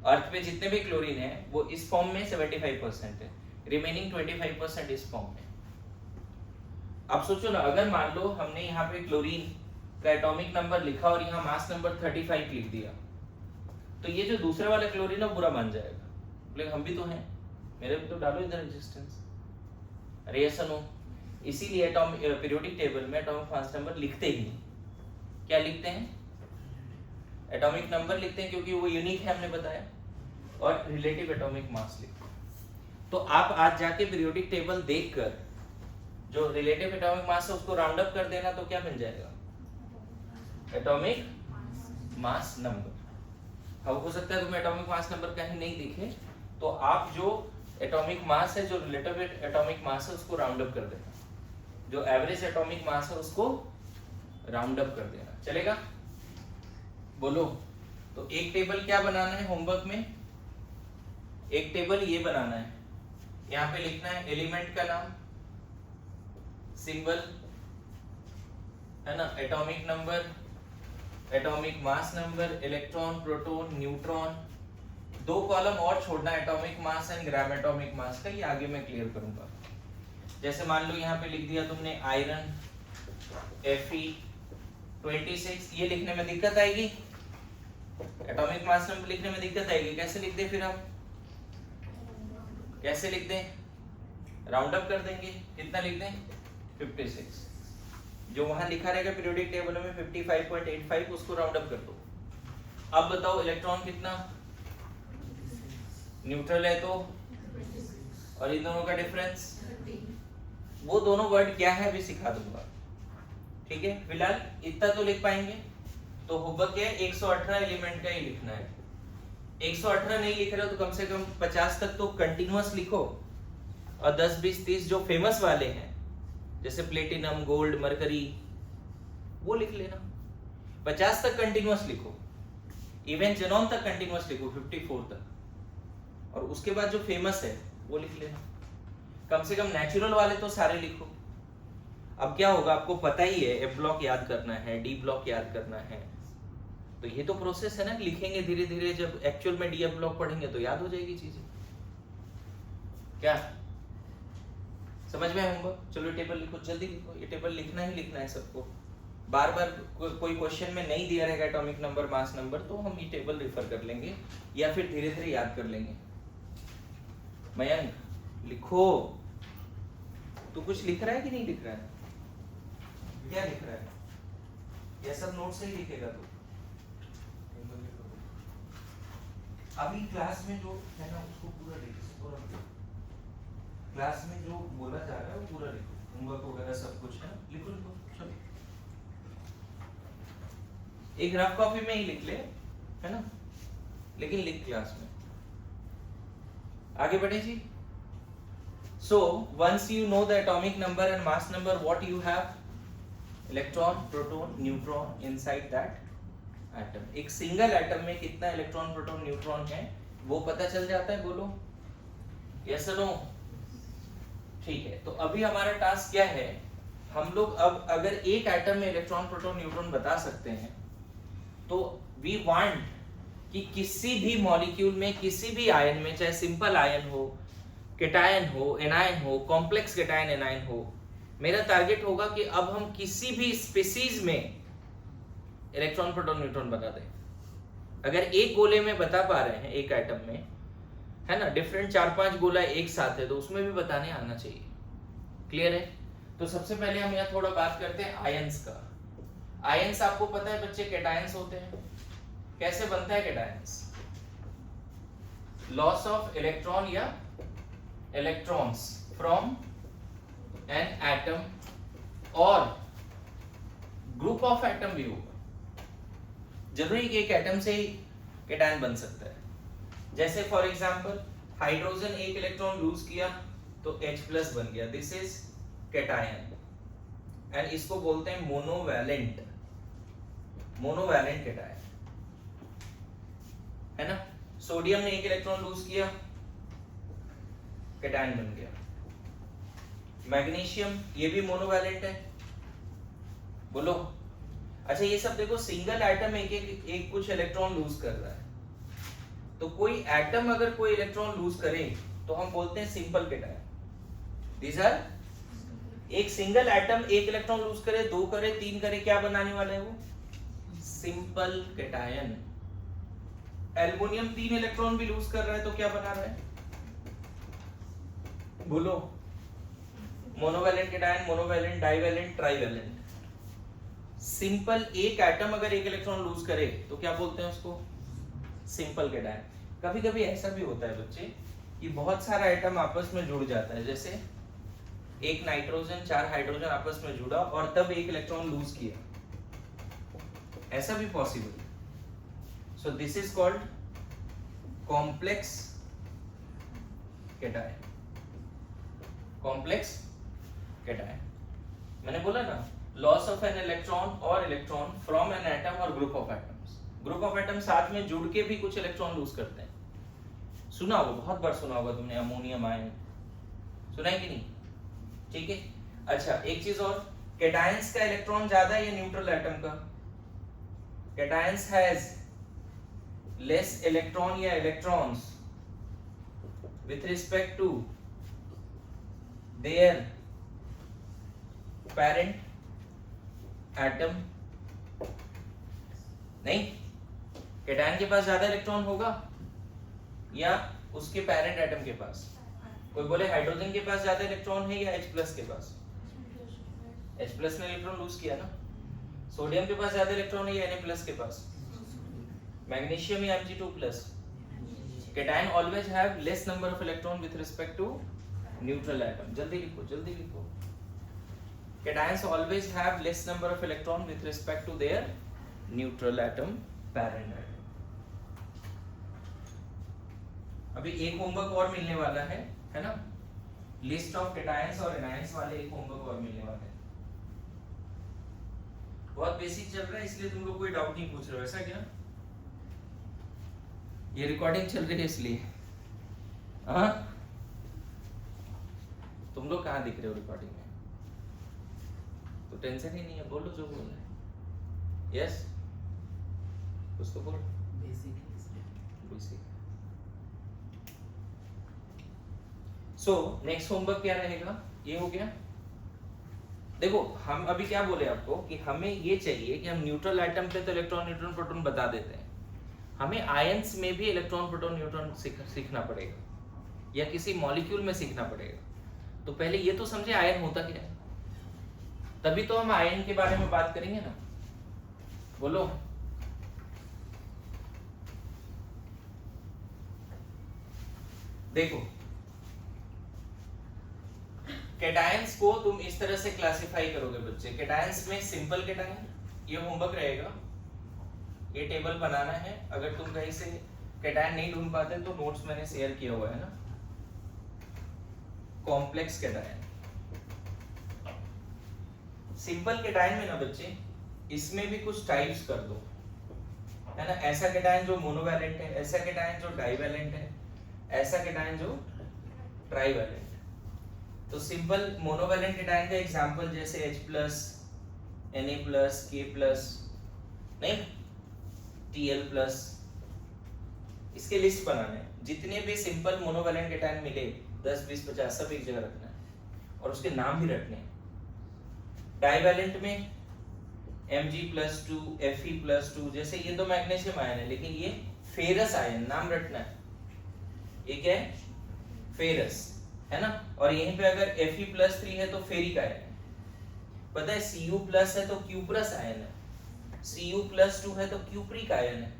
अर्थ पे जितने भी क्लोरीन है वो इस फॉर्म में 75% है, रिमेनिंग 25% इस फॉर्म में। अब सोचो ना, अगर मान लो हमने यहाँ पे क्लोरीन का एटॉमिक नंबर लिखा और यहाँ मास नंबर 35 लिख दिया, तो ये जो दूसरा वाला क्लोरीन है बुरा मान जाएगा, बोले हम भी तो हैं, मेरे भी तो डालो इधर रेजिस्टेंस। अरे ऐसा नो, इसीलिए एटॉमिक पीरियोडिक टेबल में एटॉमिक मास नंबर लिखते ही क्या लिखते हैं, एटॉमिक नंबर लिखते हैं, क्योंकि वो यूनिक है हमने बताया, और रिलेटिव एटॉमिक मास लिखते हैं। तो आप आज जाके पीरियोडिक टेबल देखकर जो रिलेटिव एटॉमिक मास है उसको राउंड अप कर देना, तो क्या मिल जाएगा, एटॉमिक मास नंबर। अब हो सकता है तुम्हें एटॉमिक मास नंबर कहीं नहीं दिखे, तो आप जो एटॉमिक मास है, जो रिलेटिव एटॉमिक मास है उसको राउंड अप कर देना, जो एवरेज एटॉमिक मास है उसको राउंड अप कर देना, चलेगा। बोलो। तो एक टेबल क्या बनाना है होमवर्क में, एक टेबल ये बनाना है, यहाँ पे लिखना है एलिमेंट का नाम, सिंबल है ना, atomic number, atomic mass number, electron, proton, neutron, 2 column और छोड़ना, atomic mass and gram atomic mass का, ये आगे मैं क्लियर करूंगा। जैसे मान लो यहाँ पे लिख दिया तुमने आयरन Fe26, ये लिखने में दिक्कत आएगी, एटॉमिक मास नंबर लिखने में दिक्कत आएगी, कैसे लिख दे फिर आप, कैसे लिख दें, राउंड अप कर देंगे, कितना लिख दें 56, जो वहां लिखा रहेगा पीरियोडिक टेबल में 55.85 उसको राउंड अप कर दो। अब बताओ इलेक्ट्रॉन कितना, न्यूट्रल है तो, और इन दोनों का डिफरेंस, वो दोनों वर्ड क्या है अभी सिखा दूंगा, ठीक है। फिलहाल इतना तो लिख पाएंगे। तो होमवर्क क्या है, 118 एलिमेंट का ही लिखना है। 118 नहीं लिख रहे हो तो कम से कम 50 तक तो कंटिन्यूअस लिखो, और 10, 20, 30 जो फेमस वाले हैं जैसे प्लेटिनम, गोल्ड, मरकरी, वो लिख लेना। 50 तक कंटिन्यूअस लिखो, इवन जेनॉन तक कंटिन्यूअस लिखो 54 तक, और उसके बाद जो फेमस है वो लिख लेना। कम से कम नेचुरल वाले तो सारे लिखो। अब क्या होगा आपको पता ही है, एफ ब्लॉक याद करना है, डी ब्लॉक याद करना है, तो ये तो प्रोसेस है ना, लिखेंगे धीरे धीरे, जब एक्चुअल में डी एफ ब्लॉक पढ़ेंगे तो याद हो जाएगी चीजें। क्या समझ में होमवर्क? चलो टेबल लिखो, जल्दी लिखो, ये टेबल लिखना ही लिखना है सबको। बार बार कोई क्वेश्चन में नहीं दिया रहेगा एटॉमिक नंबर मास नंबर, तो हम ये टेबल रेफर कर लेंगे या फिर धीरे धीरे याद कर लेंगे। मयंक लिखो, तू कुछ लिख रहा है कि नहीं लिख रहा है? क्या लिख रहा है? ये सब नोट से ही लिखेगा तू? अभी क्लास में जो है ना उसको पूरा लिखो, पूरा क्लास में जो बोला जा रहा है वो पूरा लिखो, होमवर्क वगैरह सब कुछ है, लिखो लिखो चलो। एक रफ कॉपी में ही लिख ले, है ना, लेकिन लिख क्लास में। आगे बढ़े जी। So once you know the atomic number and mass number, what you have? Electron, proton, neutron inside that atom. एक सिंगल एटम में कितना इलेक्ट्रॉन, प्रोटॉन, न्यूट्रॉन है वो पता चल जाता है, बोलो यस और नो। ठीक है, तो अभी हमारा टास्क क्या है, हम लोग अब अगर एक एटम में इलेक्ट्रॉन, प्रोटॉन, न्यूट्रॉन बता सकते हैं तो वी वांट कि किसी भी मॉलिक्यूल में, किसी भी आयन में, चाहे सिंपल आयन हो, केटायन हो, एनायन हो, कॉम्प्लेक्स केटायन एनायन हो, मेरा टारगेट होगा कि अब हम किसी भी स्पीसीज में इलेक्ट्रॉन, प्रोटॉन, न्यूट्रॉन बता दें। अगर एक गोले में बता पा रहे हैं, एक एटम में, है ना, डिफरेंट 4-5 गोला एक साथ है तो उसमें भी बताने आना चाहिए। क्लियर है? तो सबसे पहले हम यहाँ थोड़ा बात करते हैं आयंस का। आयंस आपको पता है बच्चे, केटायंस होते हैं। कैसे बनता है केटायंस? लॉस ऑफ इलेक्ट्रॉन या इलेक्ट्रॉन्स फ्रॉम एन एटम और ग्रुप ऑफ एटम भी होगा। जरूरी कि एक एटम से ही केटायन बन सकता है। जैसे फॉर एग्जांपल हाइड्रोजन एक इलेक्ट्रॉन लूज किया तो H+ बन गया, दिस इज केटायन एंड इसको बोलते हैं मोनोवैलेंट, मोनोवैलेंट केटायन, है ना। सोडियम ने एक इलेक्ट्रॉन लूज किया, केटायन बन गया। मैग्नीशियम ये भी मोनोवैलेंट है, बोलो। अच्छा ये सब देखो, सिंगल एटम एक कुछ इलेक्ट्रॉन लूज कर रहा है, तो कोई एटम अगर कोई इलेक्ट्रॉन लूज करे तो हम बोलते हैं सिंपल केटायन। दीज आर, एक सिंगल एटम एक इलेक्ट्रॉन लूज करे, 2 करे, 3 करे, क्या बनाने वाला है वो? Simple cation. एल्युमिनियम 3 इलेक्ट्रॉन भी लूज कर रहा है तो क्या बना रहा है? बोलो। Monovalent cation, monovalent, divalent, trivalent. Simple एक एटम अगर एक इलेक्ट्रॉन लूज करे तो क्या बोलते हैं उसको? Simple cation. कभी कभी ऐसा भी होता है बच्चे कि बहुत सारा एटम आपस में जुड़ जाता है, जैसे एक नाइट्रोजन 4 हाइड्रोजन आपस में जुड़ा और तब एक इलेक्ट्रॉन लूज किया, ऐसा भी पॉसिबल है। So this is called complex cation, complex cation. मैंने बोला ना, लॉस ऑफ एन इलेक्ट्रॉन और इलेक्ट्रॉन फ्रॉम एन एटम और group of atoms. Group of atom साथ में जुड़ के भी कुछ इलेक्ट्रॉन लूज करते हैं। सुना होगा, बहुत बार सुना होगा तुमने, अमोनियम आयन सुना है कि नहीं? ठीक है। अच्छा एक चीज और, केटायंस का इलेक्ट्रॉन ज्यादा है या न्यूट्रल एटम का? केटायंस हैज लेस इलेक्ट्रॉन या electrons with respect to their parent atom। नहीं, केटायन के पास ज्यादा इलेक्ट्रॉन होगा या उसके पेरेंट एटम के पास? कोई बोले हाइड्रोजन के पास ज्यादा इलेक्ट्रॉन है या H+ के पास? H+ ने इलेक्ट्रॉन लूज किया ना। सोडियम के पास ज्यादा इलेक्ट्रॉन है या Na+ के पास? मैग्नीशियम या Mg2+? Cation always have less number of electron with respect to neutral atom। जल्दी लिखो, जल्दी लिखो। Cations always have less number of electron with respect to their neutral atom, parent atom। अभी एक होमवर्क और मिलने वाला है ना, लिस्ट ऑफ केटायंस और एनायंस वाले एक होमवर्क और मिलने वाला है। बहुत बेसिक चल रहा है इसलिए तुम लोग कोई डाउट नहीं पूछ रहे हो, ऐसा क्या? ये रिकॉर्डिंग चल रही है इसलिए। हाँ, तुम लोग कहाँ दिख रहे हो रिकॉर्डिंग में? तो टेंशन ही नहीं है, बोलो जो बोल रहे हैं। यस, कुछ तो बोल। बेसिक। सो नेक्स्ट होमवर्क क्या रहेगा? ये हो गया। देखो हम अभी क्या बोले आपको कि हमें ये चाहिए कि हम न्यूट्रल एटम पे तो इलेक्ट्रॉन न्यूट्रॉन प्रोटॉन बता देते हैं, हमें आयंस में भी इलेक्ट्रॉन प्रोटॉन न्यूट्रॉन सीखना पड़ेगा या किसी मॉलिक्यूल में सीखना पड़ेगा। तो पहले ये तो समझे आयन होता क्या है, तभी तो हम आयन के बारे में बात करेंगे ना। बोलो। देखो कैटायंस को तुम इस तरह से क्लासिफाई करोगे बच्चे। कैटायंस में सिंपल कैटायन, ये होमवर्क रहेगा, ये टेबल बनाना है। अगर तुम कहीं से कैटायन नहीं ढूंढ पाते तो नोट्स मैंने शेयर किया हुआ है ना। कॉम्प्लेक्स कैटायन, सिंपल कैटायन में ना बच्चे इसमें भी कुछ टाइप्स कर दो, है ना। ऐसा कैटायन जो मोनोवैलेंट है, ऐसा कैटायन जो डाइवैलेंट है, ऐसा कैटायन जो ट्राइवैलेंट। तो सिंपल मोनोवैलेंट कैटायन का एग्जांपल जैसे H+, Na+, K+, नहीं Tl+, इसके लिस्ट बनाने हैं। जितने भी सिंपल मोनोवैलेंट कैटायन मिले 10, 20, 50 सब एक जगह रखना है और उसके नाम भी रखने हैं। डाइवैलेंट में Mg+2, Fe+2, जैसे ये तो मैग्नीशियम आयन है लेकिन ये फेरस आयन, नाम रखना है। ये क्या है? फेरस, है ना। और यहीं पे अगर Fe+3 है तो फेरिक आयन है। पता है Cu+ है तो क्यूप्रस आयन है, Cu+2 है तो क्यूप्रिक आयन है।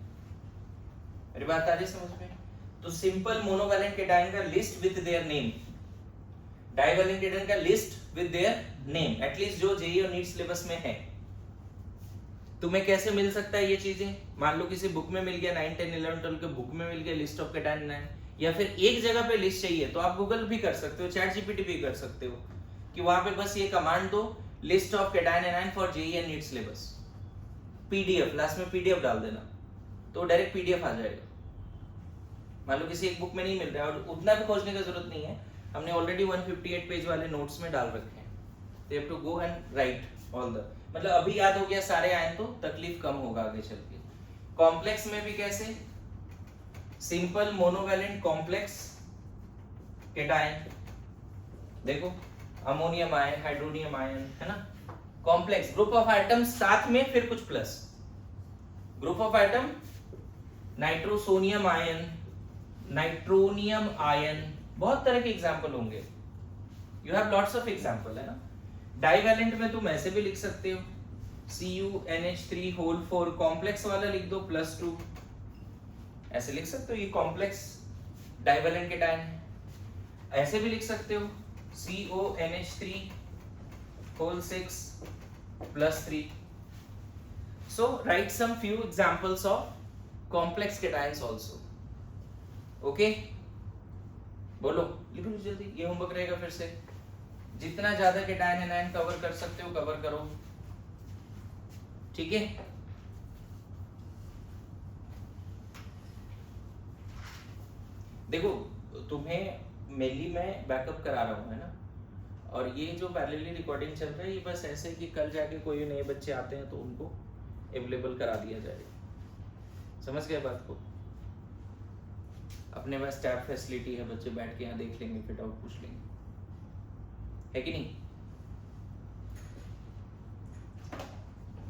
मेरी बात आ रही समझ में? तो सिंपल मोनोवैलेंट कैटायन का list with their name, divalent cation का list with their name, at least जो जेईई और नीट सिलेबस में है। तुम्हें कैसे मिल सकता है ये चीजें? मान लो किसी बुक में मिल गया, 9, 10, 11, 12 के बुक में मिल गया लिस्ट ऑफ कैटायन 9, या फिर एक जगह पे लिस्ट चाहिए तो आप गूगल भी कर सकते हो, चैट जीपीटी भी कर सकते हो कि वहां पे बस ये कमांड दो, list of cation anion for JEE and NEET syllabus, PDF, last में पीडीएफ डाल देना तो डायरेक्ट पीडीएफ आ जाएगा। मान लो किसी एक बुक में नहीं मिल रहा है और उतना भी खोजने की जरूरत नहीं है, हमने ऑलरेडी 158 पेज वाले नोट्स में डाल रखे हैं। तो you have to go and write all the, मतलब अभी याद हो गया सारे आयन तो तकलीफ कम होगा आगे चल के। कॉम्प्लेक्स में भी कैसे? सिंपल मोनोवैलेंट कॉम्प्लेक्स कैटायन, देखो अमोनियम आयन, हाइड्रोनियम आयन, है ना। कॉम्प्लेक्स ग्रुप ऑफ एटम्स साथ में फिर कुछ plus, group of atom nitrosonium ion, nitronium ion, बहुत तरह के एग्जांपल होंगे, you have lots of example, है ना। डाइवैलेंट में तुम ऐसे भी लिख सकते हो CuNH3 कॉम्प्लेक्स वाला लिख दो +2, ऐसे लिख सकते हो, ये कॉम्प्लेक्स डाइवैलेंट कैटायन है। ऐसे भी लिख सकते हो CONH3 6 +3। So write some few examples of complex cations also. Okay? बोलो, लिखो जल्दी, ये होमवर्क रहेगा फिर से। जितना ज्यादा कैटायन एनायन कवर कर सकते हो कवर करो, ठीक है। देखो तुम्हें मेनली मैं बैकअप करा रहा हूँ, है ना। और ये जो पैरेलली रिकॉर्डिंग चल रहा है ये बस ऐसे कि कल जाके कोई नए बच्चे आते हैं तो उनको अवेलेबल करा दिया जाएगा। समझ गए बात को? अपने पास टैब फैसिलिटी है, बच्चे बैठ के यहाँ देख लेंगे, फिर डाउट पूछ लेंगे, है कि नहीं।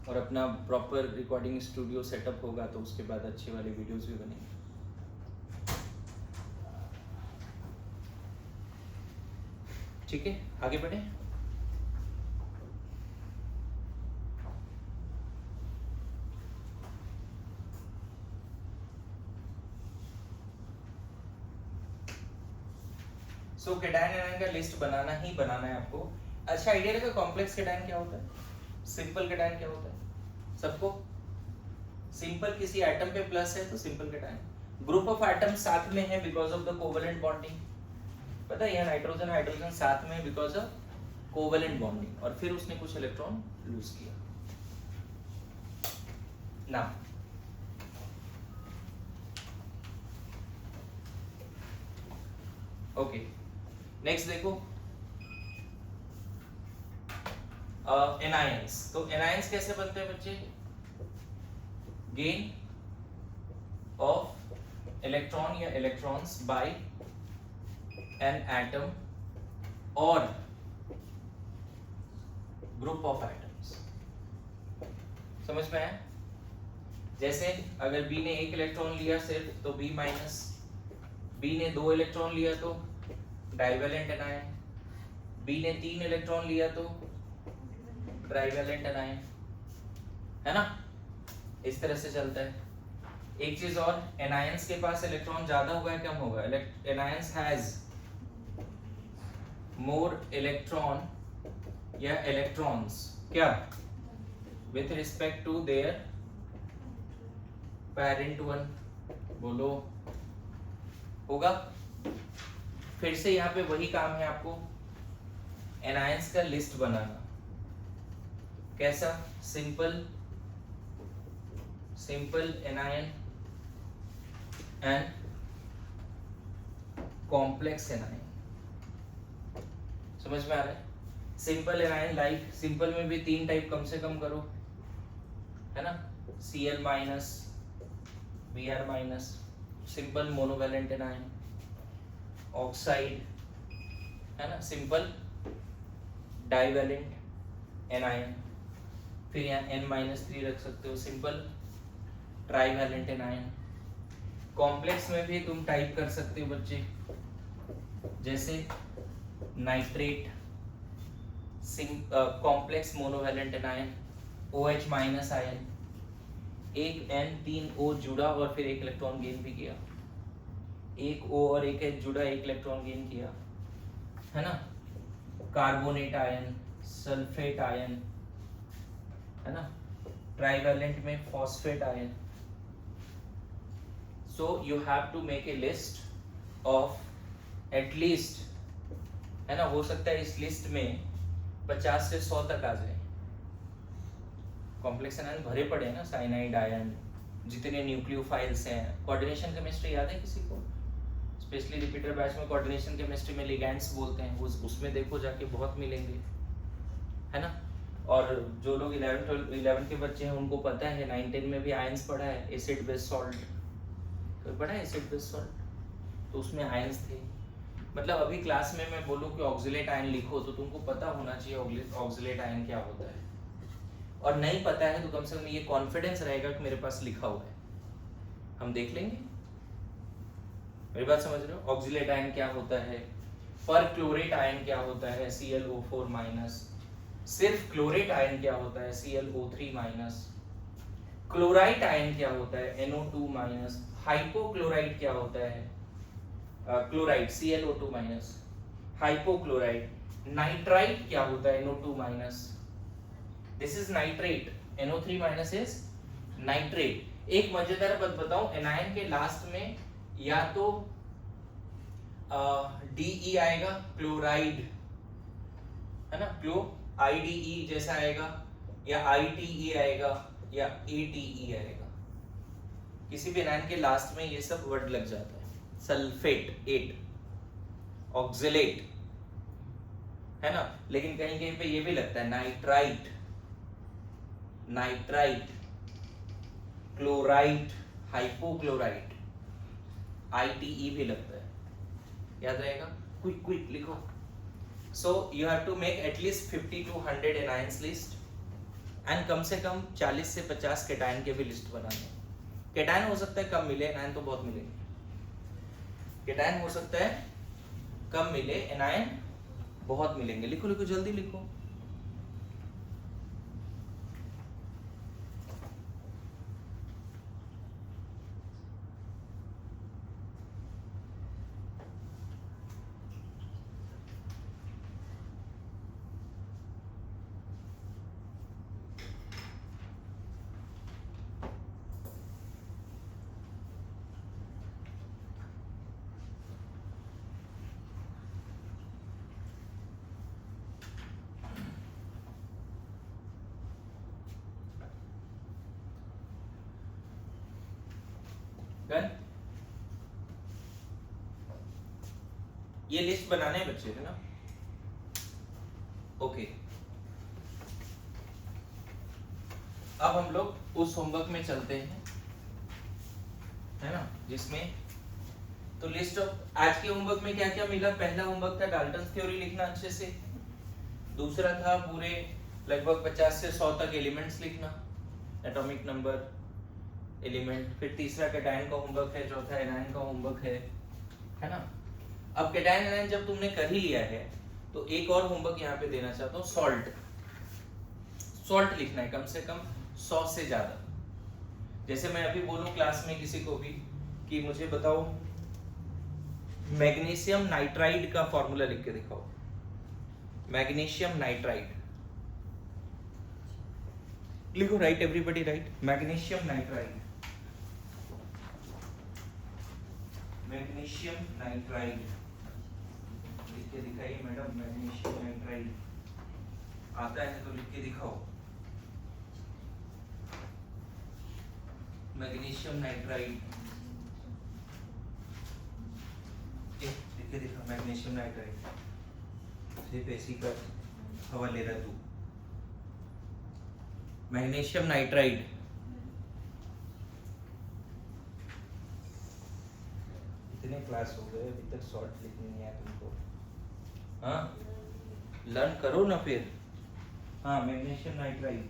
और अपना प्रॉपर रिकॉर्डिंग स्टूडियो सेटअप होगा तो उसके बाद अच्छे वाले वीडियोस भी बनेंगे। ठीक है, आगे बढ़े। सो कैटायन एनायन का लिस्ट बनाना ही बनाना है आपको। अच्छा आइडिया रहेगा कॉम्प्लेक्स कैटायन क्या होता है, सिंपल कैटायन क्या होता है सबको? सिंपल किसी एटम पे प्लस है तो simple cation, group of atom साथ में है because of the covalent bonding. पता है यहाँ नाइट्रोजन हाइड्रोजन साथ में बिकॉज ऑफ कोवेलेंट बॉन्डिंग, और फिर उसने कुछ इलेक्ट्रॉन लूज किया ना। ओके नेक्स्ट देखो एनायंस। तो एनायंस कैसे बनते हैं बच्चे? गेन ऑफ इलेक्ट्रॉन या इलेक्ट्रॉन्स बाय एन एटम और ग्रुप ऑफ एटम्स। समझ में आया? जैसे अगर B ने 1 इलेक्ट्रॉन लिया सिर्फ तो B माइनस, B ने 2 इलेक्ट्रॉन लिया तो डाइवेलेंट एनायन, B ने 3 इलेक्ट्रॉन लिया तो ट्राइवेलेंट एनायन, है ना? इस तरह से चलता है। एक चीज और, एनायंस के पास इलेक्ट्रॉन ज्यादा होगा या कम होगा? एनायंस हैज मोर इलेक्ट्रॉन या इलेक्ट्रॉन्स क्या with respect to their parent one, बोलो होगा? फिर से यहाँ पे वही काम है आपको, एनायंस का लिस्ट बनाना। कैसा? Simple anion and complex anion. समझ में आ रहा है? सिंपल एनायन लाइक, सिंपल में भी 3 टाइप कम से कम करो, है ना? Cl minus, Br minus, simple monovalent anion, oxide, है ना? सिंपल डाइवैलेंट एनायन, फिर यहाँ N-3 रख सकते हो, सिंपल ट्राइवैलेंट एनायन। कॉम्प्लेक्स में भी तुम टाइप कर सकते हो बच्चे, जैसे nitrate, complex monovalent anion, OH minus ion, एक N 3 O जुड़ा और फिर 1 इलेक्ट्रॉन गेन भी किया, एक O और एक H जुड़ा, 1 इलेक्ट्रॉन गेन किया, है ना? कार्बोनेट आयन, सल्फेट आयन, है ना? ट्राइवैलेंट में phosphate ion. So you have to make a list of at least, है ना? हो सकता है इस लिस्ट में 50 से 100 तक आ जाए। कॉम्प्लेक्स एनायन भरे पड़े हैं ना, साइनाइड आयन, जितने न्यूक्लियोफाइल्स हैं। कोऑर्डिनेशन केमिस्ट्री याद है किसी को? स्पेशली रिपीटर बैच में कोऑर्डिनेशन केमिस्ट्री में लिगैंड्स बोलते हैं, उसमें देखो जाके बहुत मिलेंगे, है ना? और जो लोग 11 के बच्चे हैं उनको पता है 9-10 में भी आयंस पढ़ा है, एसिड बेस सॉल्ट, तो पढ़ा है एसिड बेस सॉल्ट, तो उसमें आयंस थे। मतलब अभी क्लास में मैं बोलूं कि ऑक्सिलेट आयन लिखो तो तुमको पता होना चाहिए ऑक्सिलेट आयन क्या होता है, और नहीं पता है तो कम से कम ये कॉन्फिडेंस रहेगा कि मेरे पास लिखा हुआ है, हम देख लेंगे। मेरी बात समझ रहे हो? ऑक्सिलेट आयन क्या होता है, पर क्लोरेट आयन क्या होता है, ClO4 माइनस, सिर्फ क्लोरेट आयन क्या होता है, ClO3 माइनस, क्लोराइट आयन क्या होता है, NO2 माइनस, हाइपोक्लोराइट क्या होता है, chloride ClO2 minus, hypochlorite, nitrite क्या होता है, NO2 minus, this is nitrate, NO3 minus is nitrate. एक मजेदार बात बताऊं, एनायन के लास्ट में या तो DE आएगा, क्लोराइड, है ना? IDE जैसा आएगा, या ITE आएगा, या ATE आएगा। किसी भी एनायन के लास्ट में ये सब वर्ड लग जाता है। सल्फेट 8, ऑक्सिलेट, है ना? लेकिन कहीं कहीं पे ये भी लगता है नाइट्राइट, क्लोराइट, हाइपोक्लोराइट, ITE भी लगता है, याद रहेगा? क्विक लिखो। So you have to make at least 50 to 100 anions list and कम से कम 40 से 50 केटायन के भी लिस्ट बनाने। केटायन हो सकता है कम मिले, एनायन तो बहुत मिलेंगे। केटायन हो सकता है कम मिले, एनायन बहुत मिलेंगे। लिखो जल्दी लिखो। डन? ये लिस्ट बनाने हैं बच्चे, है ना? ओके, अब हम लोग उस होमवर्क में चलते हैं, है ना? जिसमें तो लिस्ट ऑफ, आज के होमवर्क में क्या क्या मिला? पहला होमवर्क था डाल्टन्स थ्योरी लिखना अच्छे से, दूसरा था पूरे लगभग 50 से 100 तक एलिमेंट्स लिखना, एटॉमिक नंबर, एलिमेंट। फिर तीसरा कैटायन का होमवर्क है, चौथा एनायन का होमवर्क है ना। अब कैटायन एनायन जब तुमने कर ही लिया है तो एक और होमवर्क यहाँ पे देना चाहता हूँ, सॉल्ट। सॉल्ट लिखना है कम से कम 100 से ज्यादा। जैसे मैं अभी बोलूं क्लास में किसी को भी कि मुझे बताओ मैग्नीशियम नाइट्राइड का फॉर्मूला लिख के दिखाओ, मैग्नीशियम नाइट्राइड लिखो, right everybody, right, magnesium nitride, magnesium nitride लिख के दिखाइए मैडम, मैग्नीशियम नाइट्राइड आता है तो लिख के दिखाओ, मैग्नीशियम नाइट्राइड लिख के दिखा, मैग्नीशियम नाइट्राइड। सिर्फ ऐसी कर, हवा ले रहा तू, मैग्नीशियम नाइट्राइड। इतने क्लास हो गए अभी तक शॉर्ट लिखने नहीं आया तुमको, हाँ लर्न करो ना फिर। हाँ मैग्नीशियम नाइट्राइड